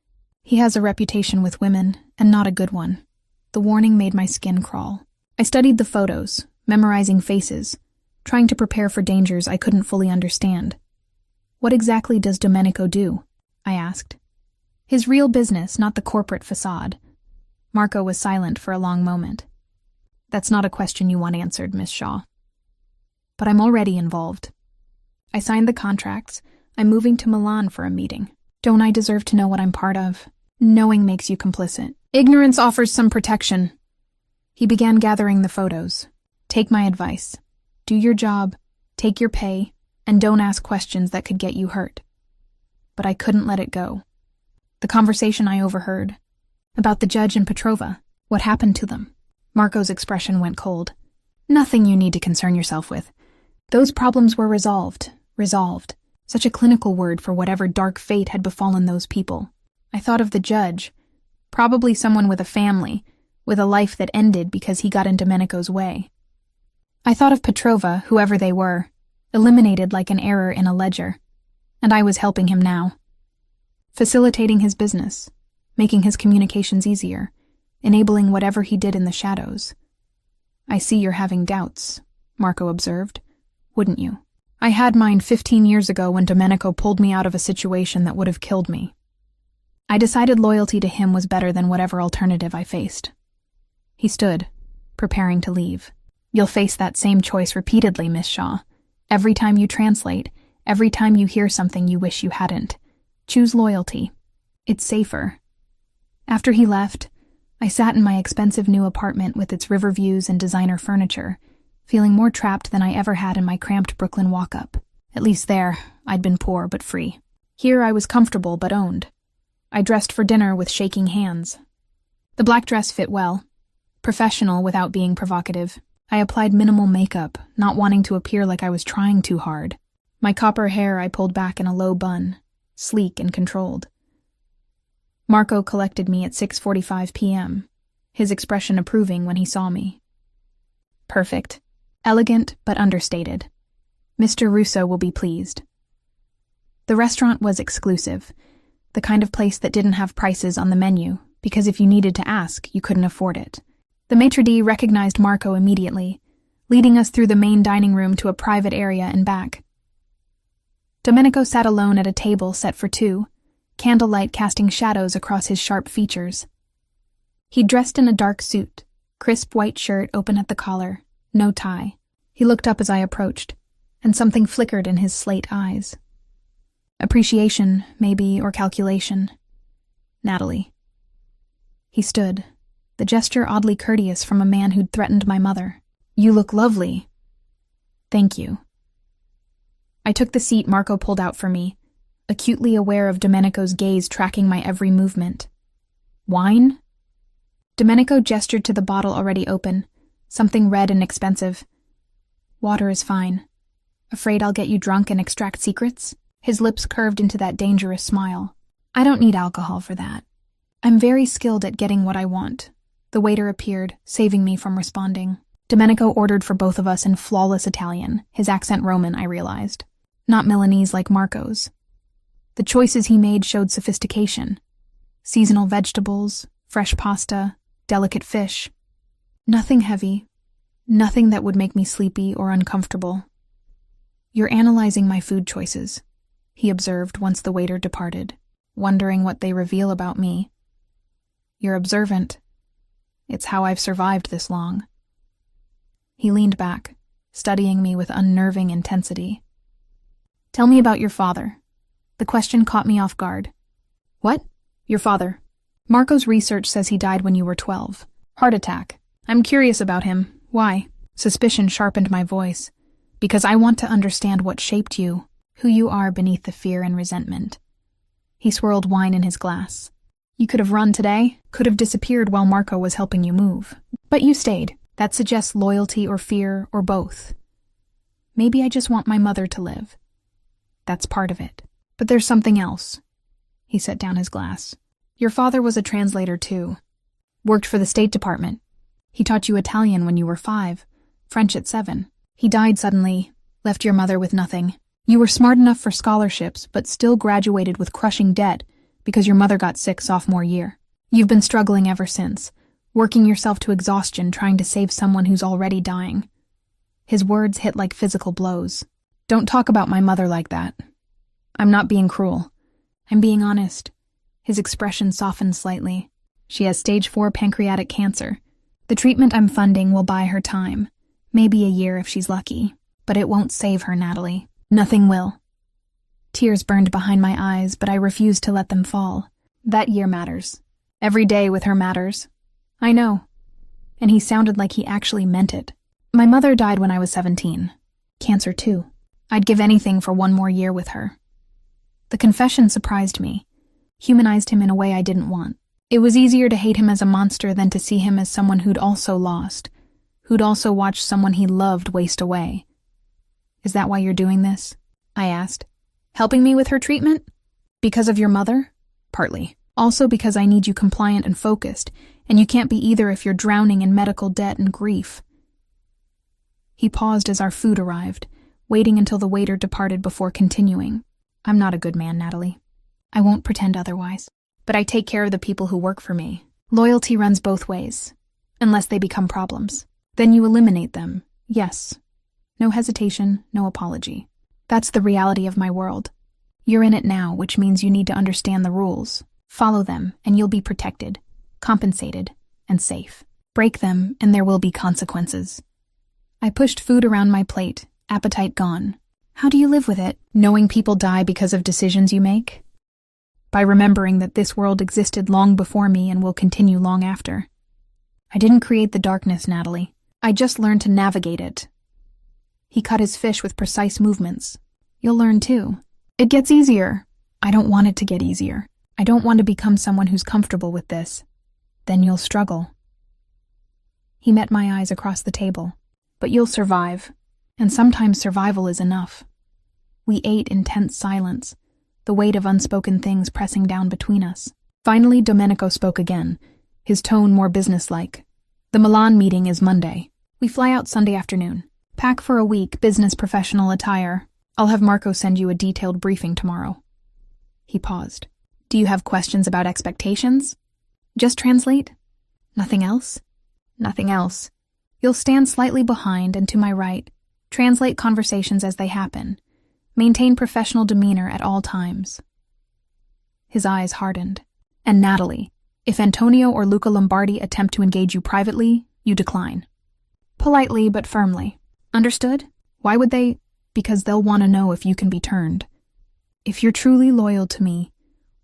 He has a reputation with women, and not a good one. The warning made my skin crawl. I studied the photos, memorizing faces, trying to prepare for dangers I couldn't fully understand. What exactly does Domenico do? I asked. His real business, not the corporate facade. Marco was silent for a long moment. That's not a question you want answered, Miss Shaw. But I'm already involved. I signed the contracts. I'm moving to Milan for a meeting. Don't I deserve to know what I'm part of? Knowing makes you complicit. Ignorance offers some protection. He began gathering the photos. Take my advice. Do your job, take your pay, and don't ask questions that could get you hurt. But I couldn't let it go. The conversation I overheard. About the judge and Petrova. What happened to them? Marco's expression went cold. Nothing you need to concern yourself with. Those problems were resolved. Resolved. Such a clinical word for whatever dark fate had befallen those people. I thought of the judge. Probably someone with a family, with a life that ended because he got in Domenico's way. I thought of Petrova, whoever they were, eliminated like an error in a ledger. And I was helping him now. Facilitating his business, making his communications easier, enabling whatever he did in the shadows. I see you're having doubts, Marco observed. Wouldn't you? I had mine 15 years ago when Domenico pulled me out of a situation that would have killed me. I decided loyalty to him was better than whatever alternative I faced. He stood, preparing to leave. You'll face that same choice repeatedly, Miss Shaw. Every time you translate, every time you hear something you wish you hadn't. Choose loyalty. It's safer. After he left, I sat in my expensive new apartment with its river views and designer furniture, feeling more trapped than I ever had in my cramped Brooklyn walk-up. At least there, I'd been poor but free. Here I was comfortable but owned. I dressed for dinner with shaking hands. The black dress fit well. Professional without being provocative. I applied minimal makeup, not wanting to appear like I was trying too hard. My copper hair I pulled back in a low bun, sleek and controlled. Marco collected me at 6:45 p.m., his expression approving when he saw me. Perfect. Elegant but understated. Mr. Russo will be pleased. The restaurant was exclusive, the kind of place that didn't have prices on the menu, because if you needed to ask, you couldn't afford it. The maitre d' recognized Marco immediately, leading us through the main dining room to a private area and back. Domenico sat alone at a table set for two, candlelight casting shadows across his sharp features. He dressed in a dark suit, crisp white shirt open at the collar, no tie. He looked up as I approached, and something flickered in his slate eyes. Appreciation, maybe, or calculation. Natalie. He stood, the gesture oddly courteous from a man who'd threatened my mother. You look lovely. Thank you. I took the seat Marco pulled out for me, acutely aware of Domenico's gaze tracking my every movement. Wine? Domenico gestured to the bottle already open, something red and expensive. Water is fine. Afraid I'll get you drunk and extract secrets? His lips curved into that dangerous smile. I don't need alcohol for that. I'm very skilled at getting what I want. The waiter appeared, saving me from responding. Domenico ordered for both of us in flawless Italian, his accent Roman, I realized. Not Milanese like Marco's. The choices he made showed sophistication. Seasonal vegetables, fresh pasta, delicate fish. Nothing heavy. Nothing that would make me sleepy or uncomfortable. You're analyzing my food choices, he observed once the waiter departed, wondering what they reveal about me. You're observant. It's how I've survived this long. He leaned back, studying me with unnerving intensity. Tell me about your father. The question caught me off guard. What? Your father. Marco's research says he died when you were 12. Heart attack. I'm curious about him. Why? Suspicion sharpened my voice. Because I want to understand what shaped you, who you are beneath the fear and resentment. He swirled wine in his glass. You could have run today, could have disappeared while Marco was helping you move. But you stayed. That suggests loyalty or fear or both. Maybe I just want my mother to live. That's part of it. But there's something else. He set down his glass. Your father was a translator too. Worked for the State Department. He taught you Italian when you were 5, French at 7. He died suddenly, left your mother with nothing. You were smart enough for scholarships, but still graduated with crushing debt because your mother got sick sophomore year. You've been struggling ever since, working yourself to exhaustion trying to save someone who's already dying. His words hit like physical blows. Don't talk about my mother like that. I'm not being cruel. I'm being honest. His expression softened slightly. She has stage 4 pancreatic cancer. The treatment I'm funding will buy her time. Maybe a year if she's lucky. But it won't save her, Natalie. Nothing will. Tears burned behind my eyes, but I refused to let them fall. That year matters. Every day with her matters. I know. And he sounded like he actually meant it. My mother died when I was 17. Cancer too. I'd give anything for one more year with her. The confession surprised me, humanized him in a way I didn't want. It was easier to hate him as a monster than to see him as someone who'd also lost, who'd also watched someone he loved waste away. Is that why you're doing this? I asked. Helping me with her treatment? Because of your mother? Partly. Also because I need you compliant and focused, and you can't be either if you're drowning in medical debt and grief. He paused as our food arrived, waiting until the waiter departed before continuing. I'm not a good man, Natalie. I won't pretend otherwise. But I take care of the people who work for me. Loyalty runs both ways, unless they become problems. Then you eliminate them, yes. No hesitation, no apology. That's the reality of my world. You're in it now, which means you need to understand the rules. Follow them, and you'll be protected, compensated, and safe. Break them, and there will be consequences. I pushed food around my plate, appetite gone. How do you live with it, knowing people die because of decisions you make? By remembering that this world existed long before me and will continue long after. I didn't create the darkness, Natalie. I just learned to navigate it. He cut his fish with precise movements. You'll learn too. It gets easier. I don't want it to get easier. I don't want to become someone who's comfortable with this. Then you'll struggle. He met my eyes across the table. But you'll survive. And sometimes survival is enough. We ate in tense silence, the weight of unspoken things pressing down between us. Finally, Domenico spoke again, his tone more businesslike. The Milan meeting is Monday. We fly out Sunday afternoon. Pack for a week, business professional attire. I'll have Marco send you a detailed briefing tomorrow. He paused. Do you have questions about expectations? Just translate? Nothing else? Nothing else. You'll stand slightly behind and to my right. Translate conversations as they happen. Maintain professional demeanor at all times. His eyes hardened. And Natalie, if Antonio or Luca Lombardi attempt to engage you privately, you decline. Politely but firmly. Understood? Why would they? Because they'll want to know if you can be turned. If you're truly loyal to me,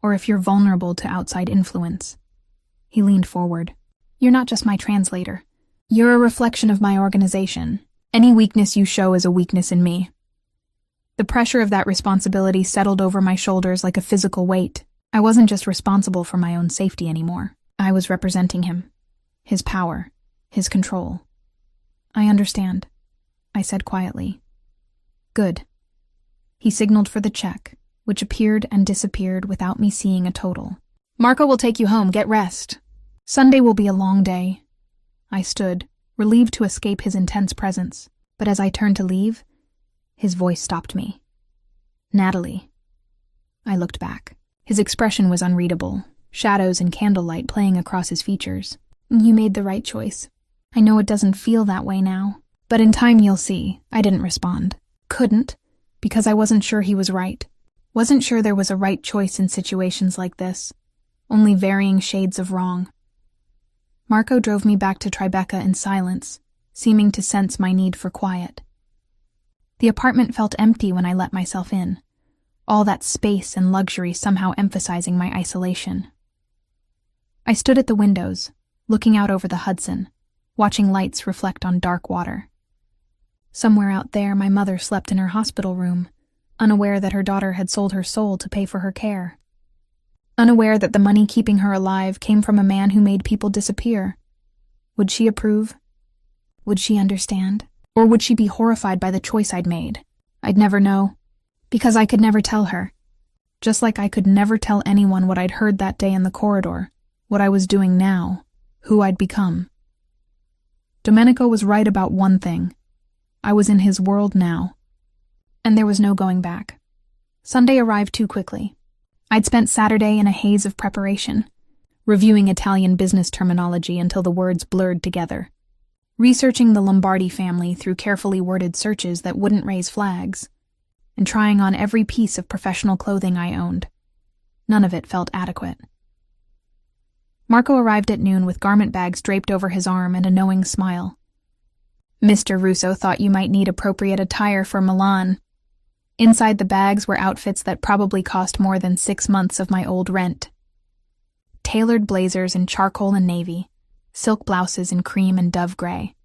or if you're vulnerable to outside influence. He leaned forward. You're not just my translator. You're a reflection of my organization. Any weakness you show is a weakness in me. The pressure of that responsibility settled over my shoulders like a physical weight. I wasn't just responsible for my own safety anymore. I was representing him. His power. His control. I understand, I said quietly. Good. He signaled for the check, which appeared and disappeared without me seeing a total. Marco will take you home. Get rest. Sunday will be a long day. I stood, relieved to escape his intense presence, but as I turned to leave, his voice stopped me. Natalie. I looked back. His expression was unreadable, shadows and candlelight playing across his features. You made the right choice. I know it doesn't feel that way now, but in time you'll see. I didn't respond. Couldn't, because I wasn't sure he was right. Wasn't sure there was a right choice in situations like this. Only varying shades of wrong. Marco drove me back to Tribeca in silence, seeming to sense my need for quiet. The apartment felt empty when I let myself in, all that space and luxury somehow emphasizing my isolation. I stood at the windows, looking out over the Hudson, watching lights reflect on dark water. Somewhere out there, my mother slept in her hospital room, unaware that her daughter had sold her soul to pay for her care. Unaware that the money keeping her alive came from a man who made people disappear. Would she approve? Would she understand? Or would she be horrified by the choice I'd made? I'd never know, because I could never tell her. Just like I could never tell anyone what I'd heard that day in the corridor, what I was doing now, who I'd become. Domenico was right about one thing. I was in his world now. And there was no going back. Sunday arrived too quickly. I'd spent Saturday in a haze of preparation, reviewing Italian business terminology until the words blurred together, researching the Lombardi family through carefully worded searches that wouldn't raise flags, and trying on every piece of professional clothing I owned. None of it felt adequate. Marco arrived at noon with garment bags draped over his arm and a knowing smile. Mr. Russo thought you might need appropriate attire for Milan. Inside the bags were outfits that probably cost more than 6 months of my old rent. Tailored blazers in charcoal and navy, silk blouses in cream and dove gray.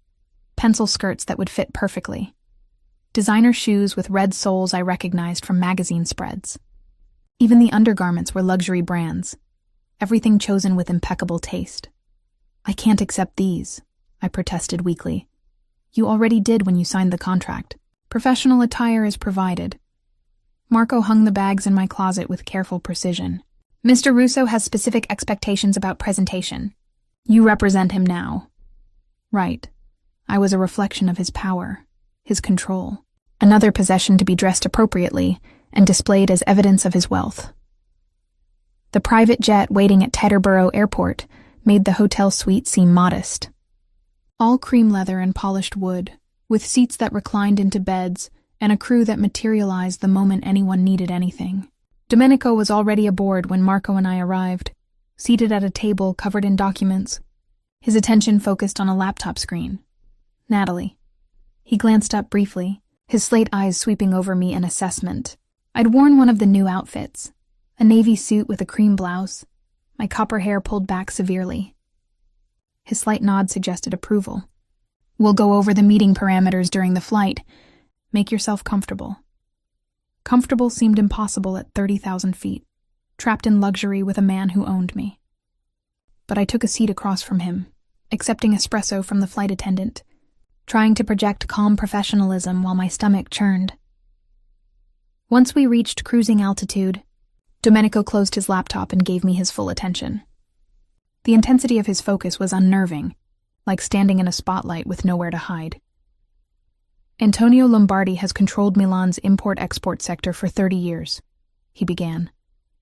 pencil skirts that would fit perfectly, designer shoes with red soles I recognized from magazine spreads. Even the undergarments were luxury brands, everything chosen with impeccable taste. "I can't accept these," I protested weakly. "You already did when you signed the contract. Professional attire is provided." Marco hung the bags in my closet with careful precision. "Mr. Russo has specific expectations about presentation. You represent him now." Right. I was a reflection of his power, his control, another possession to be dressed appropriately and displayed as evidence of his wealth. The private jet waiting at Teterboro Airport made the hotel suite seem modest. All cream leather and polished wood, with seats that reclined into beds and a crew that materialized the moment anyone needed anything. Domenico was already aboard when Marco and I arrived, seated at a table covered in documents, his attention focused on a laptop screen. "Natalie." He glanced up briefly, his slate eyes sweeping over me in assessment. I'd worn one of the new outfits, a navy suit with a cream blouse, my copper hair pulled back severely. His slight nod suggested approval. "We'll go over the meeting parameters during the flight. Make yourself comfortable." Comfortable seemed impossible at 30,000 feet, trapped in luxury with a man who owned me. But I took a seat across from him, accepting espresso from the flight attendant, trying to project calm professionalism while my stomach churned. Once we reached cruising altitude, Domenico closed his laptop and gave me his full attention. The intensity of his focus was unnerving, like standing in a spotlight with nowhere to hide. "Antonio Lombardi has controlled Milan's import-export sector for 30 years, he began,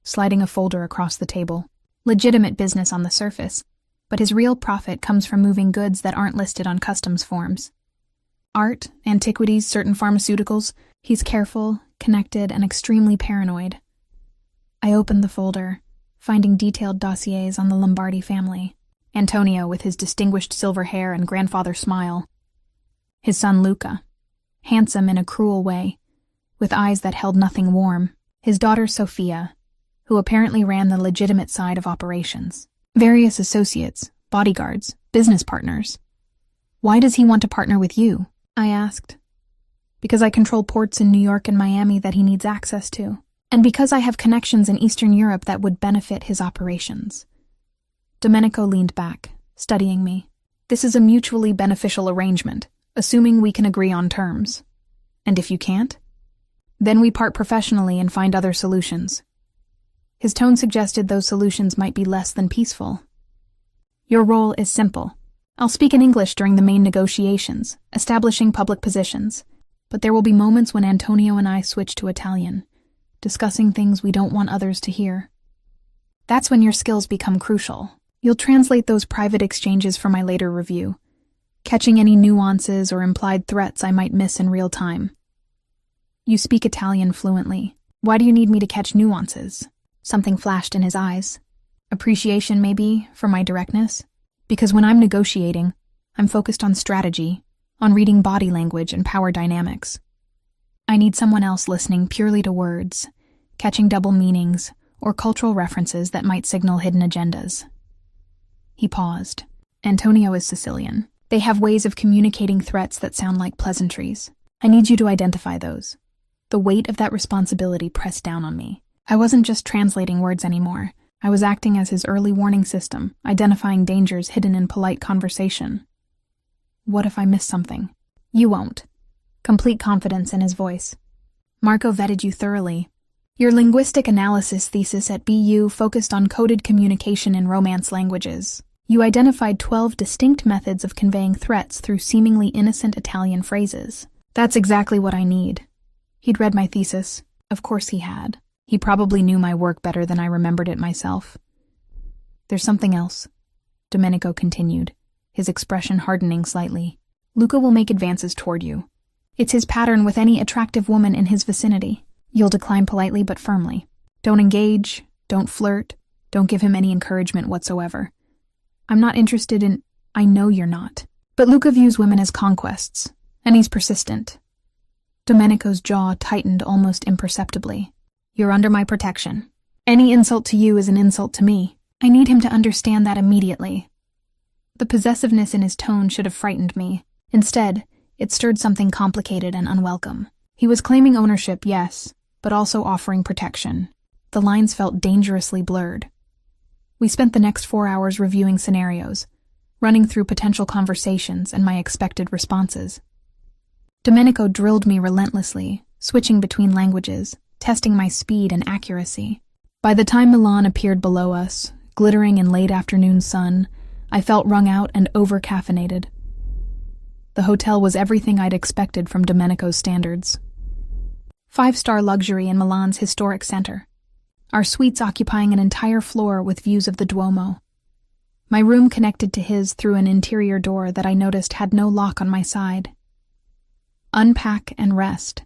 sliding a folder across the table. "Legitimate business on the surface, but his real profit comes from moving goods that aren't listed on customs forms. Art, antiquities, certain pharmaceuticals. He's careful, connected, and extremely paranoid." I opened the folder, finding detailed dossiers on the Lombardi family. Antonio with his distinguished silver hair and grandfather smile. His son Luca, handsome in a cruel way, with eyes that held nothing warm. His daughter Sophia, who apparently ran the legitimate side of operations. Various associates, bodyguards, business partners. "Why does he want to partner with you?" I asked. "Because I control ports in New York and Miami that he needs access to, and because I have connections in Eastern Europe that would benefit his operations." Domenico leaned back, studying me. "This is a mutually beneficial arrangement, assuming we can agree on terms. And if you can't? Then we part professionally and find other solutions." His tone suggested those solutions might be less than peaceful. "Your role is simple. I'll speak in English during the main negotiations, establishing public positions, but there will be moments when Antonio and I switch to Italian, discussing things we don't want others to hear. That's when your skills become crucial. You'll translate those private exchanges for my later review, catching any nuances or implied threats I might miss in real time. You speak Italian fluently. Why do you need me to catch nuances?" Something flashed in his eyes. Appreciation, maybe, for my directness? Because when I'm negotiating, I'm focused on strategy, on reading body language and power dynamics. I need someone else listening purely to words, catching double meanings, or cultural references that might signal hidden agendas. He paused. "Antonio is Sicilian. They have ways of communicating threats that sound like pleasantries. I need you to identify those." The weight of that responsibility pressed down on me. I wasn't just translating words anymore. I was acting as his early warning system, identifying dangers hidden in polite conversation. What if I miss something? "You won't." Complete confidence in his voice. "Marco vetted you thoroughly. Your linguistic analysis thesis at BU focused on coded communication in Romance languages. You identified 12 distinct methods of conveying threats through seemingly innocent Italian phrases. That's exactly what I need." He'd read my thesis. Of course he had. He probably knew my work better than I remembered it myself. "There's something else," Domenico continued, his expression hardening slightly. "Luca will make advances toward you. It's his pattern with any attractive woman in his vicinity. You'll decline politely but firmly. Don't engage, don't flirt, don't give him any encouragement whatsoever. I'm not interested in... I know you're not. But Luca views women as conquests, and he's persistent." Domenico's jaw tightened almost imperceptibly. "You're under my protection. Any insult to you is an insult to me. I need him to understand that immediately." The possessiveness in his tone should have frightened me. Instead, it stirred something complicated and unwelcome. He was claiming ownership, yes, but also offering protection. The lines felt dangerously blurred. We spent the next 4 hours reviewing scenarios, running through potential conversations and my expected responses. Domenico drilled me relentlessly, switching between languages, testing my speed and accuracy. By the time Milan appeared below us, glittering in late afternoon sun, I felt wrung out and over-caffeinated. The hotel was everything I'd expected from Domenico's standards. 5-star luxury in Milan's historic center. Our suites occupying an entire floor with views of the Duomo. My room connected to his through an interior door that I noticed had no lock on my side. Unpack and rest,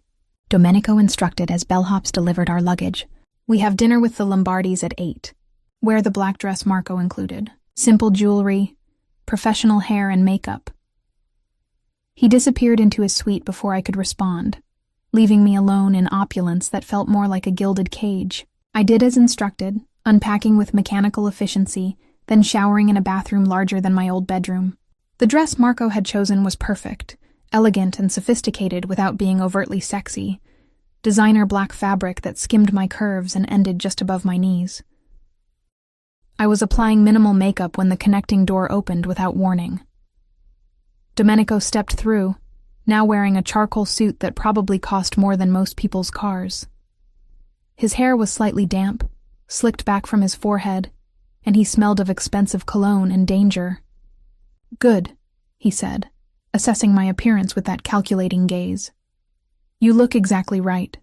Domenico instructed as bellhops delivered our luggage. We have dinner with the Lombardis at 8. Wear the black dress Marco included. Simple jewelry, professional hair and makeup. He disappeared into his suite before I could respond, leaving me alone in opulence that felt more like a gilded cage. I did as instructed, unpacking with mechanical efficiency, then showering in a bathroom larger than my old bedroom. The dress Marco had chosen was perfect, elegant and sophisticated without being overtly sexy. Designer black fabric that skimmed my curves and ended just above my knees. I was applying minimal makeup when the connecting door opened without warning. Domenico stepped through, now wearing a charcoal suit that probably cost more than most people's cars. His hair was slightly damp, slicked back from his forehead, and he smelled of expensive cologne and danger. "Good," he said, assessing my appearance with that calculating gaze. "You look exactly right.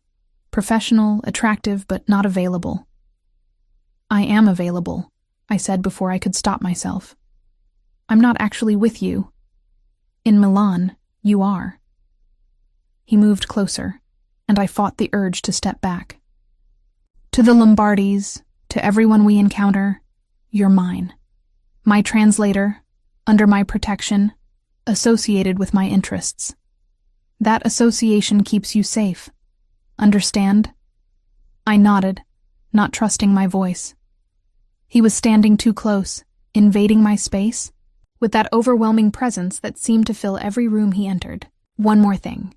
Professional, attractive, but not available." "I am available," I said before I could stop myself. "I'm not actually with you. In Milan, you are." He moved closer, and I fought the urge to step back. "To the Lombardis, to everyone we encounter, you're mine. My translator, under my protection, associated with my interests. That association keeps you safe. Understand?" I nodded, not trusting my voice. He was standing too close, invading my space, with that overwhelming presence that seemed to fill every room he entered. One more thing.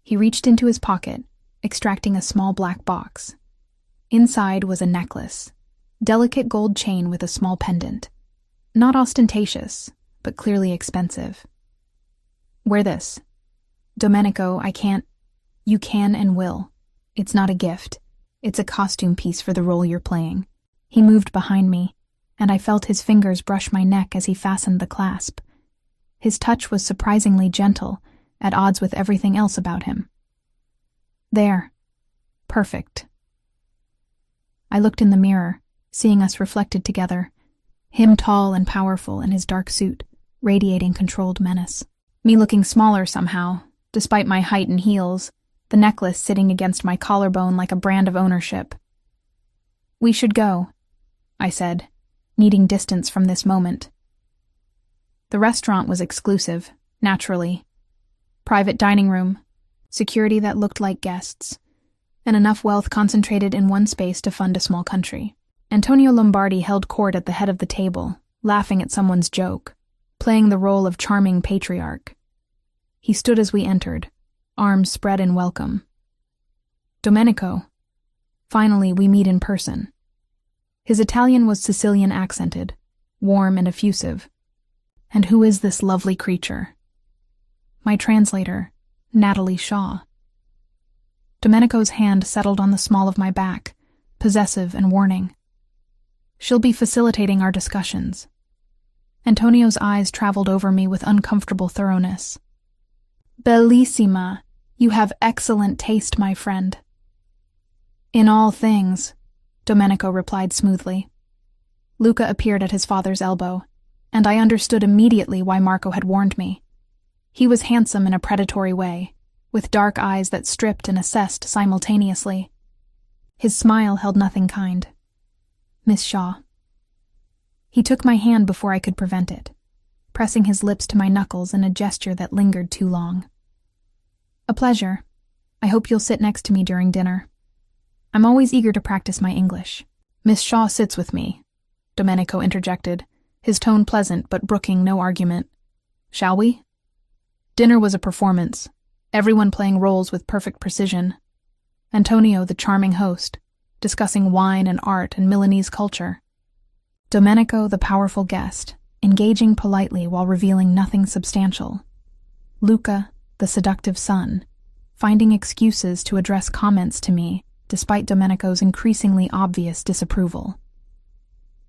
He reached into his pocket, extracting a small black box. Inside was a necklace, delicate gold chain with a small pendant. Not ostentatious, but clearly expensive. "Wear this. Domenico, I can't. You can and will. It's not a gift. It's a costume piece for the role you're playing." He moved behind me, and I felt his fingers brush my neck as he fastened the clasp. His touch was surprisingly gentle, at odds with everything else about him. "There. Perfect." I looked in the mirror, seeing us reflected together, him tall and powerful in his dark suit, radiating controlled menace. Me looking smaller somehow, despite my height and heels, the necklace sitting against my collarbone like a brand of ownership. "We should go," I said, needing distance from this moment. The restaurant was exclusive, naturally. Private dining room, security that looked like guests, and enough wealth concentrated in one space to fund a small country. Antonio Lombardi held court at the head of the table, laughing at someone's joke, playing the role of charming patriarch. He stood as we entered, arms spread in welcome. "Domenico. Finally, we meet in person." His Italian was Sicilian accented, warm and effusive. "And who is this lovely creature?" "My translator, Natalie Shaw." Domenico's hand settled on the small of my back, possessive and warning. "She'll be facilitating our discussions." Antonio's eyes traveled over me with uncomfortable thoroughness. "Bellissima. You have excellent taste, my friend." "In all things," Domenico replied smoothly. Luca appeared at his father's elbow, and I understood immediately why Marco had warned me. He was handsome in a predatory way, with dark eyes that stripped and assessed simultaneously. His smile held nothing kind. "Miss Shaw." He took my hand before I could prevent it, pressing his lips to my knuckles in a gesture that lingered too long. "A pleasure. I hope you'll sit next to me during dinner. I'm always eager to practice my English." "Miss Shaw sits with me," Domenico interjected, his tone pleasant but brooking no argument. "Shall we?" Dinner was a performance, everyone playing roles with perfect precision. Antonio, the charming host, discussing wine and art and Milanese culture. Domenico, the powerful guest, engaging politely while revealing nothing substantial. Luca, the seductive son, finding excuses to address comments to me despite Domenico's increasingly obvious disapproval.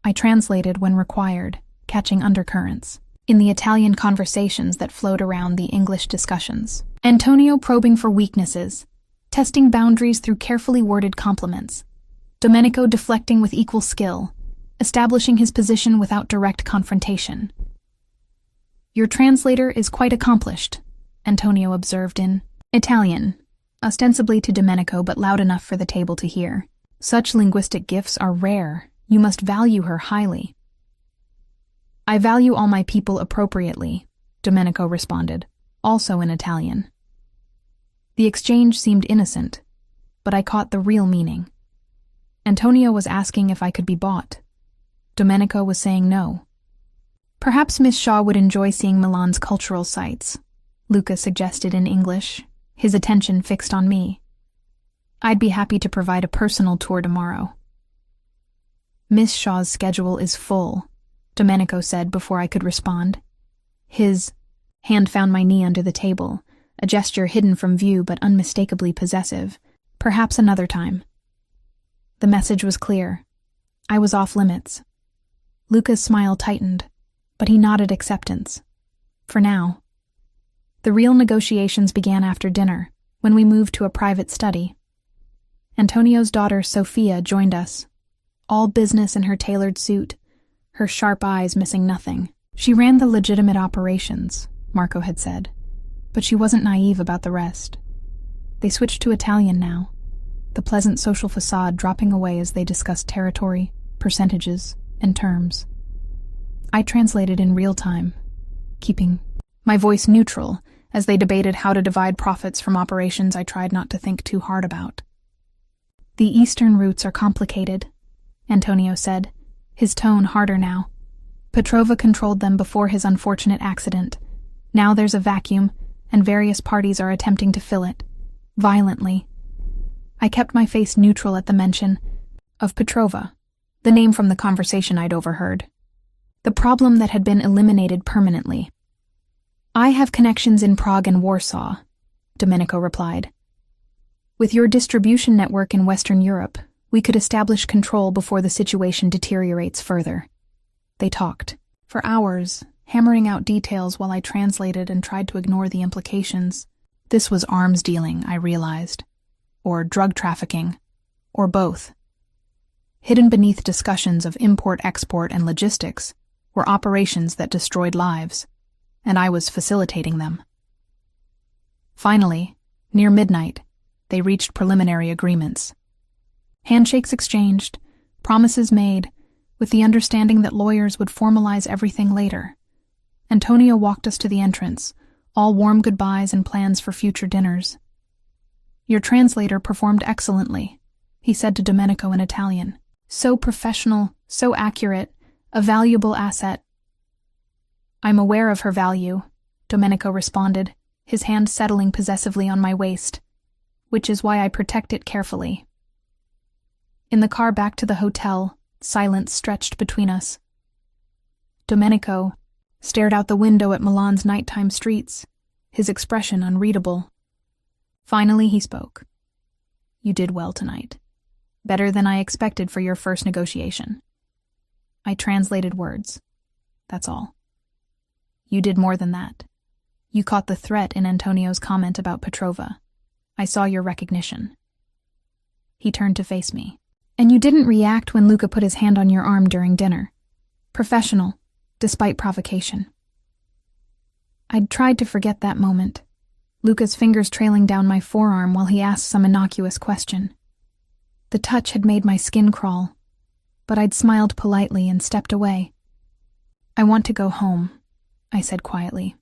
I translated when required, catching undercurrents in the Italian conversations that flowed around the English discussions. Antonio probing for weaknesses, testing boundaries through carefully worded compliments. Domenico deflecting with equal skill, establishing his position without direct confrontation. "Your translator is quite accomplished," Antonio observed in Italian, ostensibly to Domenico but loud enough for the table to hear. "Such linguistic gifts are rare. You must value her highly." "I value all my people appropriately," Domenico responded, also in Italian. The exchange seemed innocent, but I caught the real meaning. Antonio was asking if I could be bought. Domenico was saying no. "Perhaps Miss Shaw would enjoy seeing Milan's cultural sites," Luca suggested in English, his attention fixed on me. "I'd be happy to provide a personal tour tomorrow." "Miss Shaw's schedule is full," Domenico said before I could respond. His hand found my knee under the table, a gesture hidden from view but unmistakably possessive. "Perhaps another time." The message was clear. I was off limits. Luca's smile tightened, but he nodded acceptance. For now. The real negotiations began after dinner, when we moved to a private study. Antonio's daughter, Sophia, joined us, all business in her tailored suit, her sharp eyes missing nothing. She ran the legitimate operations, Marco had said, but she wasn't naive about the rest. They switched to Italian now, the pleasant social facade dropping away as they discussed territory, percentages, and terms. I translated in real time, keeping my voice neutral as they debated how to divide profits from operations I tried not to think too hard about. "The eastern routes are complicated," Antonio said, his tone harder now. "Petrova controlled them before his unfortunate accident. Now there's a vacuum, and various parties are attempting to fill it, violently." I kept my face neutral at the mention of Petrova, the name from the conversation I'd overheard. The problem that had been eliminated permanently. "I have connections in Prague and Warsaw," Domenico replied. "With your distribution network in Western Europe, we could establish control before the situation deteriorates further." They talked for hours, hammering out details while I translated and tried to ignore the implications. This was arms dealing, I realized. Or drug trafficking. Or both. Hidden beneath discussions of import-export and logistics were operations that destroyed lives, and I was facilitating them. Finally, near midnight, they reached preliminary agreements. Handshakes exchanged, promises made, with the understanding that lawyers would formalize everything later. Antonio walked us to the entrance, all warm goodbyes and plans for future dinners. "Your translator performed excellently," he said to Domenico in Italian. "So professional, so accurate, a valuable asset." "I'm aware of her value," Domenico responded, his hand settling possessively on my waist, "which is why I protect it carefully." In the car back to the hotel, silence stretched between us. Domenico stared out the window at Milan's nighttime streets, his expression unreadable. Finally he spoke. "You did well tonight. Better than I expected for your first negotiation." I translated words. That's all. "You did more than that. You caught the threat in Antonio's comment about Petrova. I saw your recognition." He turned to face me. "And you didn't react when Luca put his hand on your arm during dinner. Professional, despite provocation." I'd tried to forget that moment, Luca's fingers trailing down my forearm while he asked some innocuous question. The touch had made my skin crawl, but I'd smiled politely and stepped away. "I want to go home," I said quietly.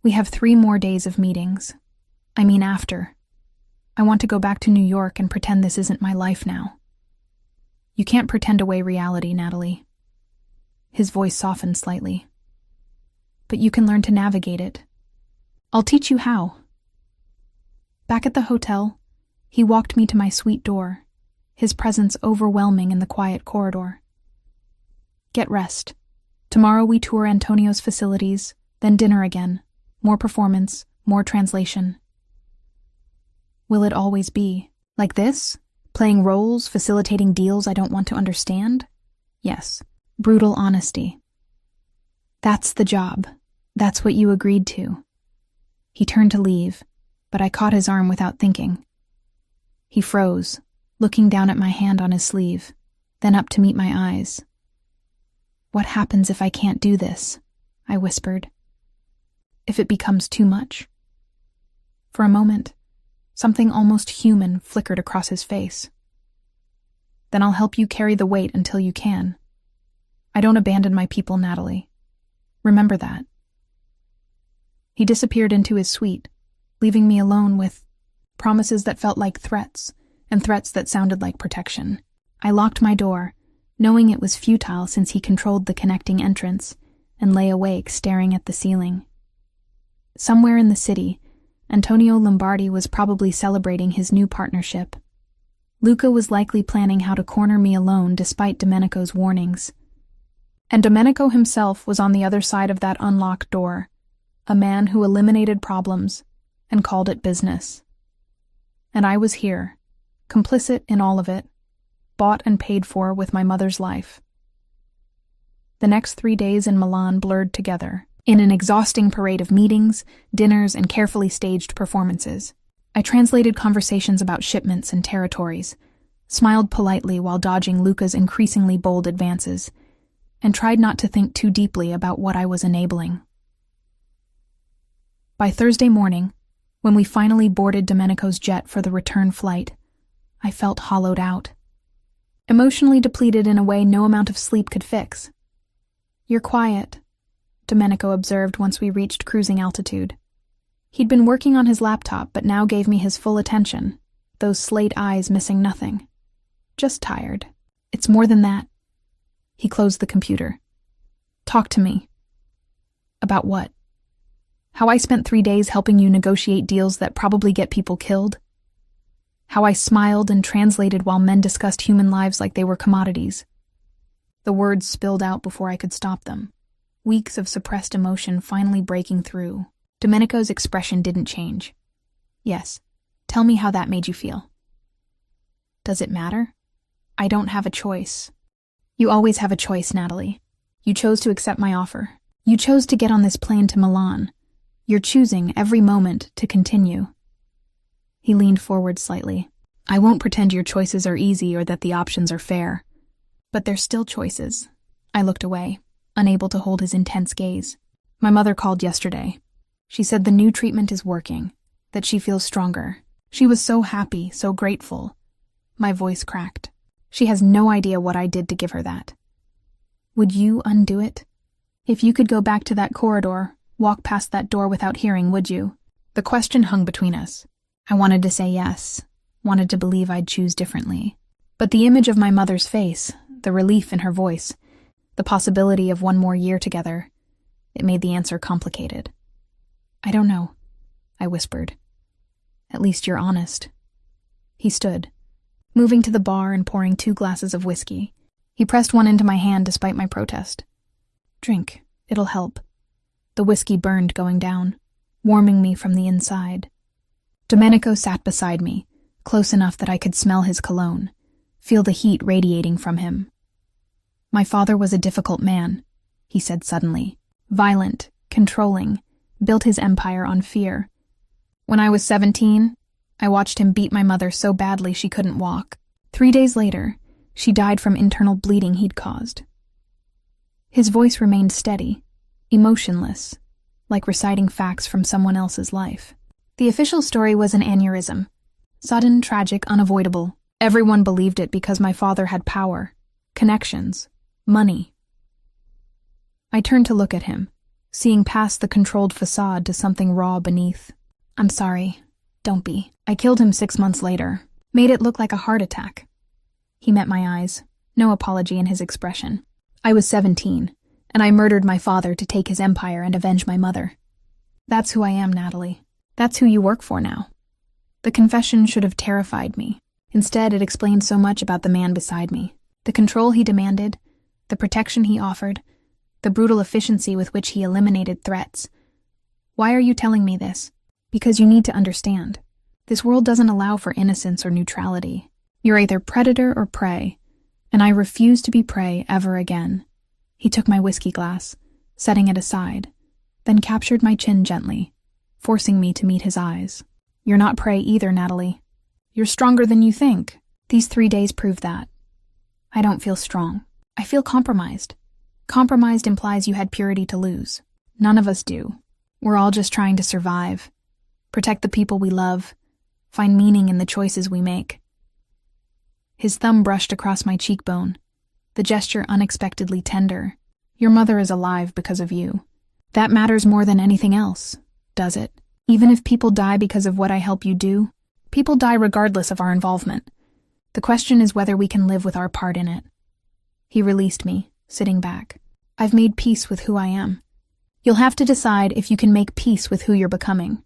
"We have 3 more days of meetings. I mean after. I want to go back to New York and pretend this isn't my life now." "You can't pretend away reality, Natalie." His voice softened slightly. "But you can learn to navigate it. I'll teach you how. Back at the hotel, he walked me to my suite door, his presence overwhelming in the quiet corridor. Get rest. Tomorrow we tour Antonio's facilities, then dinner again. More performance, more translation. Will it always be like this? Playing roles, facilitating deals I don't want to understand? Yes. Brutal honesty. That's the job. That's what you agreed to. He turned to leave, but I caught his arm without thinking. He froze, looking down at my hand on his sleeve, then up to meet my eyes. What happens if I can't do this? I whispered. If it becomes too much? For a moment, something almost human flickered across his face. Then I'll help you carry the weight until you can. I don't abandon my people, Natalie. Remember that. He disappeared into his suite, leaving me alone with promises that felt like threats, and threats that sounded like protection. I locked my door, knowing it was futile since he controlled the connecting entrance, and lay awake staring at the ceiling. Somewhere in the city, Antonio Lombardi was probably celebrating his new partnership. Luca was likely planning how to corner me alone despite Domenico's warnings. And Domenico himself was on the other side of that unlocked door, a man who eliminated problems and called it business. And I was here, complicit in all of it, bought and paid for with my mother's life. The next 3 days in Milan blurred together, in an exhausting parade of meetings, dinners, and carefully staged performances. I translated conversations about shipments and territories, smiled politely while dodging Luca's increasingly bold advances, and tried not to think too deeply about what I was enabling. By Thursday morning, when we finally boarded Domenico's jet for the return flight, I felt hollowed out, emotionally depleted in a way no amount of sleep could fix. You're quiet, Domenico observed once we reached cruising altitude. He'd been working on his laptop but now gave me his full attention, those slate eyes missing nothing. Just tired. It's more than that. He closed the computer. Talk to me. About what? How I spent 3 days helping you negotiate deals that probably get people killed? How I smiled and translated while men discussed human lives like they were commodities? The words spilled out before I could stop them. Weeks of suppressed emotion finally breaking through. Domenico's expression didn't change. Yes, tell me how that made you feel. Does it matter? I don't have a choice. You always have a choice, Natalie. You chose to accept my offer. You chose to get on this plane to Milan. You're choosing every moment to continue. He leaned forward slightly. I won't pretend your choices are easy or that the options are fair. But they're still choices. I looked away, unable to hold his intense gaze. My mother called yesterday. She said the new treatment is working, that she feels stronger. She was so happy, so grateful. My voice cracked. She has no idea what I did to give her that. Would you undo it? If you could go back to that corridor, walk past that door without hearing, would you? The question hung between us. I wanted to say yes, wanted to believe I'd choose differently. But the image of my mother's face, the relief in her voice, the possibility of one more year together, it made the answer complicated. I don't know, I whispered. At least you're honest. He stood, moving to the bar and pouring 2 glasses of whiskey. He pressed one into my hand despite my protest. Drink, it'll help. The whiskey burned going down, warming me from the inside. Domenico sat beside me, close enough that I could smell his cologne, feel the heat radiating from him. My father was a difficult man, he said suddenly. Violent, controlling, built his empire on fear. When I was 17, I watched him beat my mother so badly she couldn't walk. 3 days later, she died from internal bleeding he'd caused. His voice remained steady, emotionless, like reciting facts from someone else's life. The official story was an aneurysm. Sudden, tragic, unavoidable. Everyone believed it because my father had power, connections, money. I turned to look at him, seeing past the controlled facade to something raw beneath. I'm sorry. Don't be. I killed him 6 months later. Made it look like a heart attack. He met my eyes, no apology in his expression. I was 17, and I murdered my father to take his empire and avenge my mother. That's who I am, Natalie. That's who you work for now. The confession should have terrified me. Instead, it explained so much about the man beside me. The control he demanded, the protection he offered, the brutal efficiency with which he eliminated threats. Why are you telling me this? Because you need to understand. This world doesn't allow for innocence or neutrality. You're either predator or prey, and I refuse to be prey ever again. He took my whiskey glass, setting it aside, then captured my chin gently, forcing me to meet his eyes. You're not prey either, Natalie. You're stronger than you think. These 3 days prove that. I don't feel strong. I feel compromised. Compromised implies you had purity to lose. None of us do. We're all just trying to survive, protect the people we love, find meaning in the choices we make. His thumb brushed across my cheekbone, the gesture unexpectedly tender. Your mother is alive because of you. That matters more than anything else, does it? Even if people die because of what I help you do, people die regardless of our involvement. The question is whether we can live with our part in it. He released me, sitting back. I've made peace with who I am. You'll have to decide if you can make peace with who you're becoming.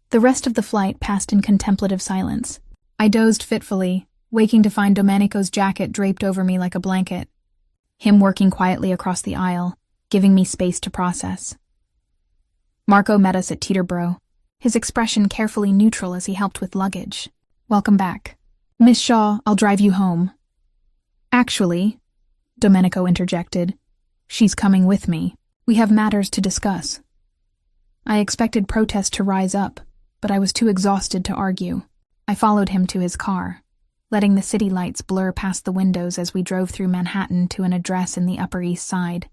The rest of the flight passed in contemplative silence. I dozed fitfully, waking to find Domenico's jacket draped over me like a blanket. Him working quietly across the aisle, giving me space to process. Marco met us at Teterboro, his expression carefully neutral as he helped with luggage. Welcome back. Miss Shaw, I'll drive you home. Actually, Domenico interjected, she's coming with me. We have matters to discuss. I expected protest to rise up, but I was too exhausted to argue. I followed him to his car, letting the city lights blur past the windows as we drove through Manhattan to an address in the Upper East Side.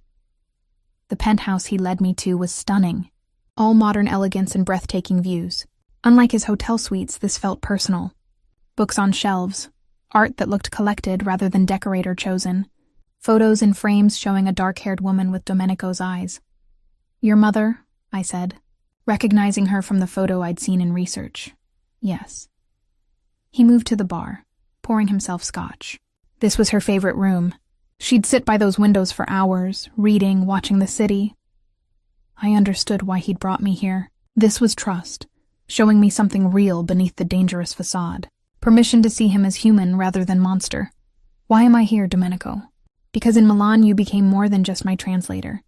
The penthouse he led me to was stunning, all modern elegance and breathtaking views. Unlike his hotel suites, this felt personal. Books on shelves, art that looked collected rather than decorator-chosen, photos in frames showing a dark-haired woman with Domenico's eyes. Your mother, I said, recognizing her from the photo I'd seen in research. Yes. He moved to the bar, pouring himself scotch. This was her favorite room. She'd sit by those windows for hours, reading, watching the city. I understood why he'd brought me here. This was trust, showing me something real beneath the dangerous facade. Permission to see him as human rather than monster. Why am I here, Domenico? Because in Milan you became more than just my translator.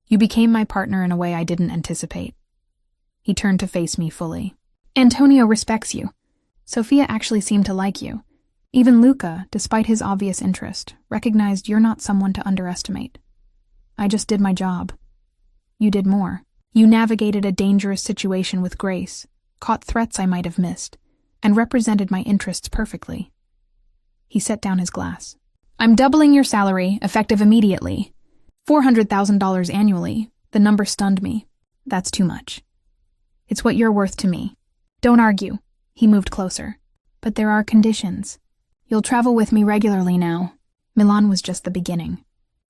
You became my partner in a way I didn't anticipate. He turned to face me fully. Antonio respects you. Sophia actually seemed to like you. Even Luca, despite his obvious interest, recognized you're not someone to underestimate. I just did my job. You did more. You navigated a dangerous situation with grace, caught threats I might have missed, and represented my interests perfectly. He set down his glass. I'm doubling your salary, effective immediately. $400,000 annually. The number stunned me. That's too much. It's what you're worth to me. Don't argue. He moved closer. But there are conditions. You'll travel with me regularly now. Milan was just the beginning.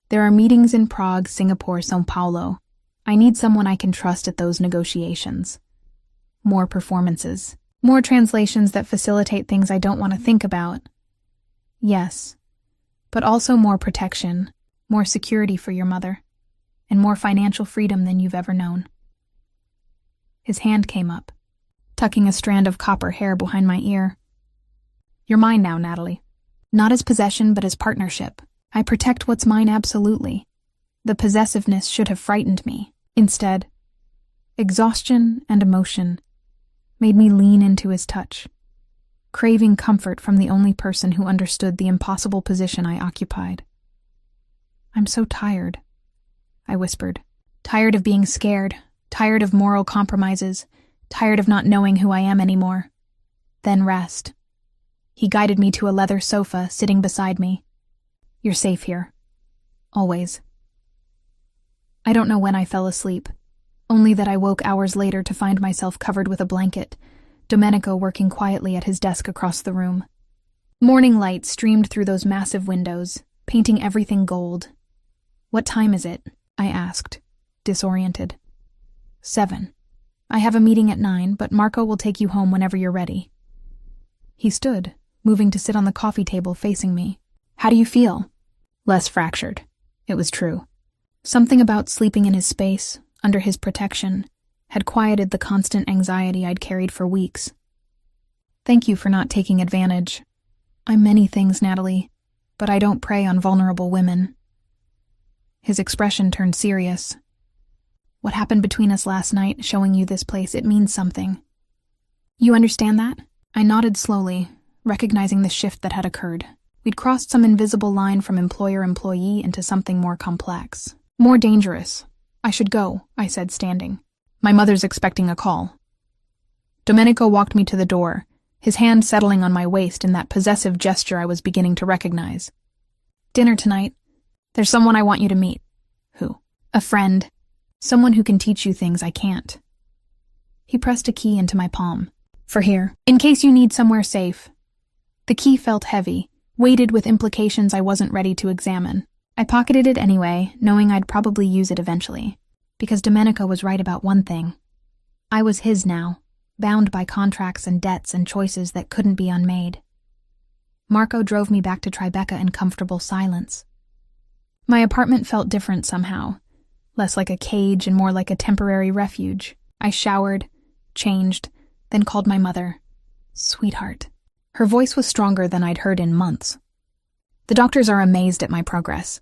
There are meetings in Prague, Singapore, São Paulo. I need someone I can trust at those negotiations. More performances. More translations that facilitate things I don't want to think about. Yes. But also more protection, more security for your mother, and more financial freedom than you've ever known. His hand came up, tucking a strand of copper hair behind my ear. You're mine now, Natalie. Not as possession, but as partnership. I protect what's mine absolutely. The possessiveness should have frightened me. Instead, exhaustion and emotion made me lean into his touch, craving comfort from the only person who understood the impossible position I occupied. I'm so tired, I whispered. Tired of being scared, tired of moral compromises, tired of not knowing who I am anymore. Then rest. He guided me to a leather sofa sitting beside me. You're safe here. Always. I don't know when I fell asleep, only that I woke hours later to find myself covered with a blanket, Domenico working quietly at his desk across the room. Morning light streamed through those massive windows, painting everything gold. What time is it? I asked, disoriented. 7. I have a meeting at 9, but Marco will take you home whenever you're ready. He stood, moving to sit on the coffee table facing me. How do you feel? Less fractured. It was true. Something about sleeping in his space, under his protection, had quieted the constant anxiety I'd carried for weeks. Thank you for not taking advantage. I'm many things, Natalie, but I don't prey on vulnerable women. His expression turned serious. What happened between us last night, showing you this place, it means something. You understand that? I nodded slowly, recognizing the shift that had occurred. We'd crossed some invisible line from employer-employee into something more complex. More dangerous. I should go, I said, standing. My mother's expecting a call. Domenico walked me to the door, his hand settling on my waist in that possessive gesture I was beginning to recognize. Dinner tonight. There's someone I want you to meet. Who? A friend. Someone who can teach you things I can't. He pressed a key into my palm. For here. In case you need somewhere safe. The key felt heavy, weighted with implications I wasn't ready to examine. I pocketed it anyway, knowing I'd probably use it eventually. Because Domenico was right about one thing. I was his now, bound by contracts and debts and choices that couldn't be unmade. Marco drove me back to Tribeca in comfortable silence. My apartment felt different somehow, less like a cage and more like a temporary refuge. I showered, changed, then called my mother. Sweetheart. Her voice was stronger than I'd heard in months. The doctors are amazed at my progress.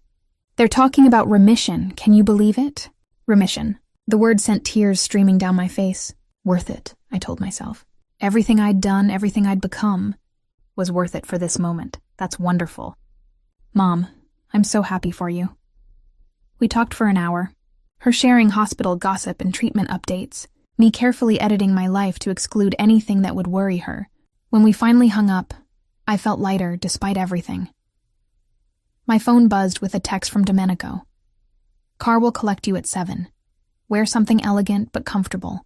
They're talking about remission, can you believe it? Remission. The word sent tears streaming down my face. Worth it, I told myself. Everything I'd done, everything I'd become, was worth it for this moment. That's wonderful. Mom, I'm so happy for you. We talked for an hour, her sharing hospital gossip and treatment updates, me carefully editing my life to exclude anything that would worry her. When we finally hung up, I felt lighter despite everything. My phone buzzed with a text from Domenico. Car will collect you at 7. Wear something elegant but comfortable.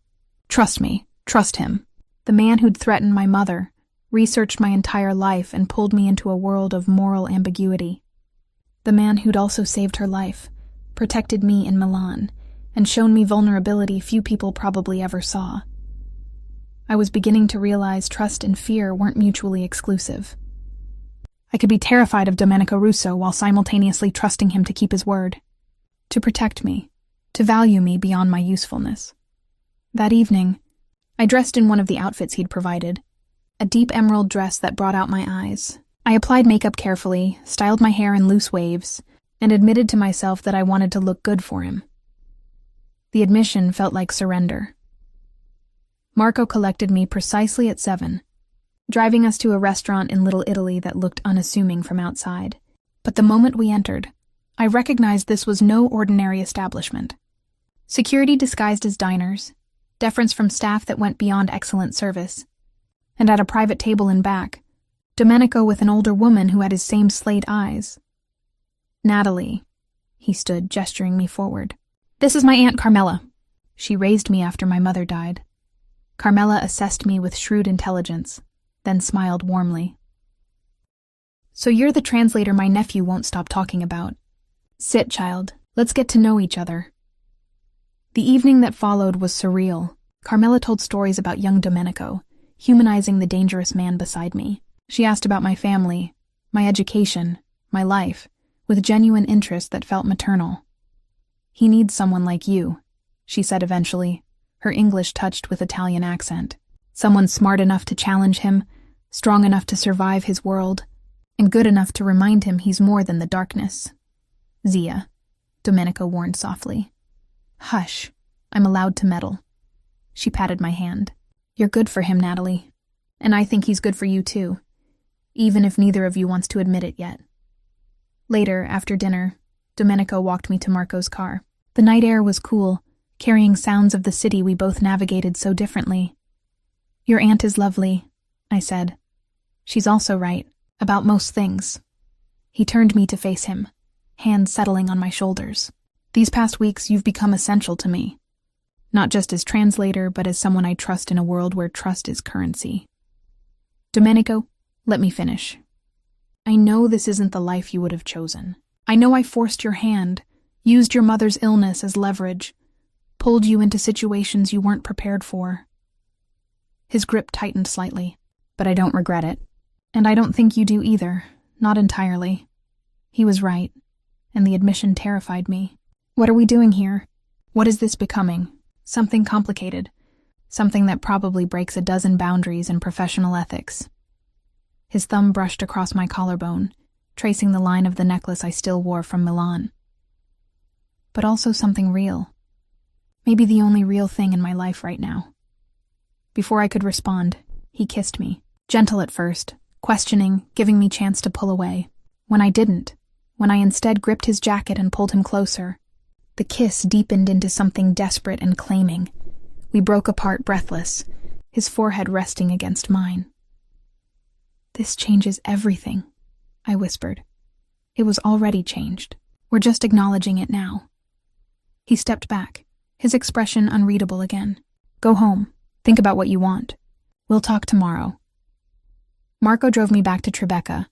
Trust me, trust him. The man who'd threatened my mother, researched my entire life and pulled me into a world of moral ambiguity. The man who'd also saved her life, protected me in Milan, and shown me vulnerability few people probably ever saw. I was beginning to realize trust and fear weren't mutually exclusive. I could be terrified of Domenico Russo while simultaneously trusting him to keep his word, to protect me, to value me beyond my usefulness. That evening, I dressed in one of the outfits he'd provided, a deep emerald dress that brought out my eyes. I applied makeup carefully, styled my hair in loose waves, and admitted to myself that I wanted to look good for him. The admission felt like surrender. Marco collected me precisely at 7, driving us to a restaurant in Little Italy that looked unassuming from outside. But the moment we entered, I recognized this was no ordinary establishment. Security disguised as diners, deference from staff that went beyond excellent service, and at a private table in back, Domenico with an older woman who had his same slate eyes. Natalie, he stood, gesturing me forward. This is my Aunt Carmela. She raised me after my mother died. Carmela assessed me with shrewd intelligence, then smiled warmly. So you're the translator my nephew won't stop talking about. Sit, child. Let's get to know each other. The evening that followed was surreal. Carmela told stories about young Domenico, humanizing the dangerous man beside me. She asked about my family, my education, my life, with genuine interest that felt maternal. He needs someone like you, she said eventually, her English touched with Italian accent. Someone smart enough to challenge him, strong enough to survive his world, and good enough to remind him he's more than the darkness. Zia, Domenico warned softly. Hush, I'm allowed to meddle. She patted my hand. You're good for him, Natalie. And I think he's good for you too, even if neither of you wants to admit it yet. Later, after dinner, Domenico walked me to Marco's car. The night air was cool, carrying sounds of the city we both navigated so differently. Your aunt is lovely, I said. She's also right, about most things. He turned me to face him, hands settling on my shoulders. These past weeks you've become essential to me. Not just as translator, but as someone I trust in a world where trust is currency. Domenico, let me finish. I know this isn't the life you would have chosen. I know I forced your hand, used your mother's illness as leverage, pulled you into situations you weren't prepared for. His grip tightened slightly, but I don't regret it. And I don't think you do either, not entirely. He was right, and the admission terrified me. What are we doing here? What is this becoming? Something complicated. Something that probably breaks a dozen boundaries in professional ethics. His thumb brushed across my collarbone, tracing the line of the necklace I still wore from Milan. But also something real. Maybe the only real thing in my life right now. Before I could respond, he kissed me. Gentle at first, questioning, giving me chance to pull away. When I didn't, when I instead gripped his jacket and pulled him closer, the kiss deepened into something desperate and claiming. We broke apart breathless, his forehead resting against mine. "This changes everything," I whispered. It was already changed. We're just acknowledging it now. He stepped back, his expression unreadable again. "Go home. Think about what you want. We'll talk tomorrow." Marco drove me back to Tribeca,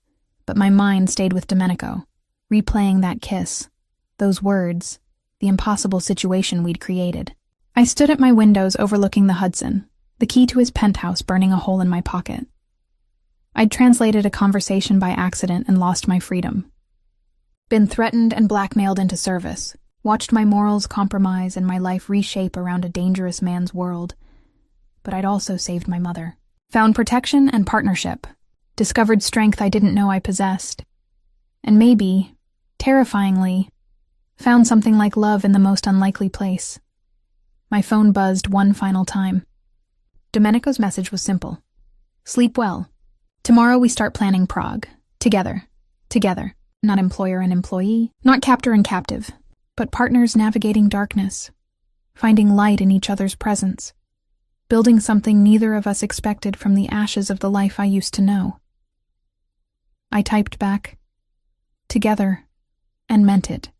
but my mind stayed with Domenico, replaying that kiss, those words, the impossible situation we'd created. I stood at my windows overlooking the Hudson, the key to his penthouse burning a hole in my pocket. I'd translated a conversation by accident and lost my freedom. Been threatened and blackmailed into service, watched my morals compromise and my life reshape around a dangerous man's world. But I'd also saved my mother. Found protection and partnership. Discovered strength I didn't know I possessed. And maybe, terrifyingly, found something like love in the most unlikely place. My phone buzzed one final time. Domenico's message was simple. "Sleep well. Tomorrow we start planning Prague. Together. Together. Not employer and employee, not captor and captive, but partners navigating darkness, finding light in each other's presence, building something neither of us expected from the ashes of the life I used to know." I typed back, "Together," and meant it.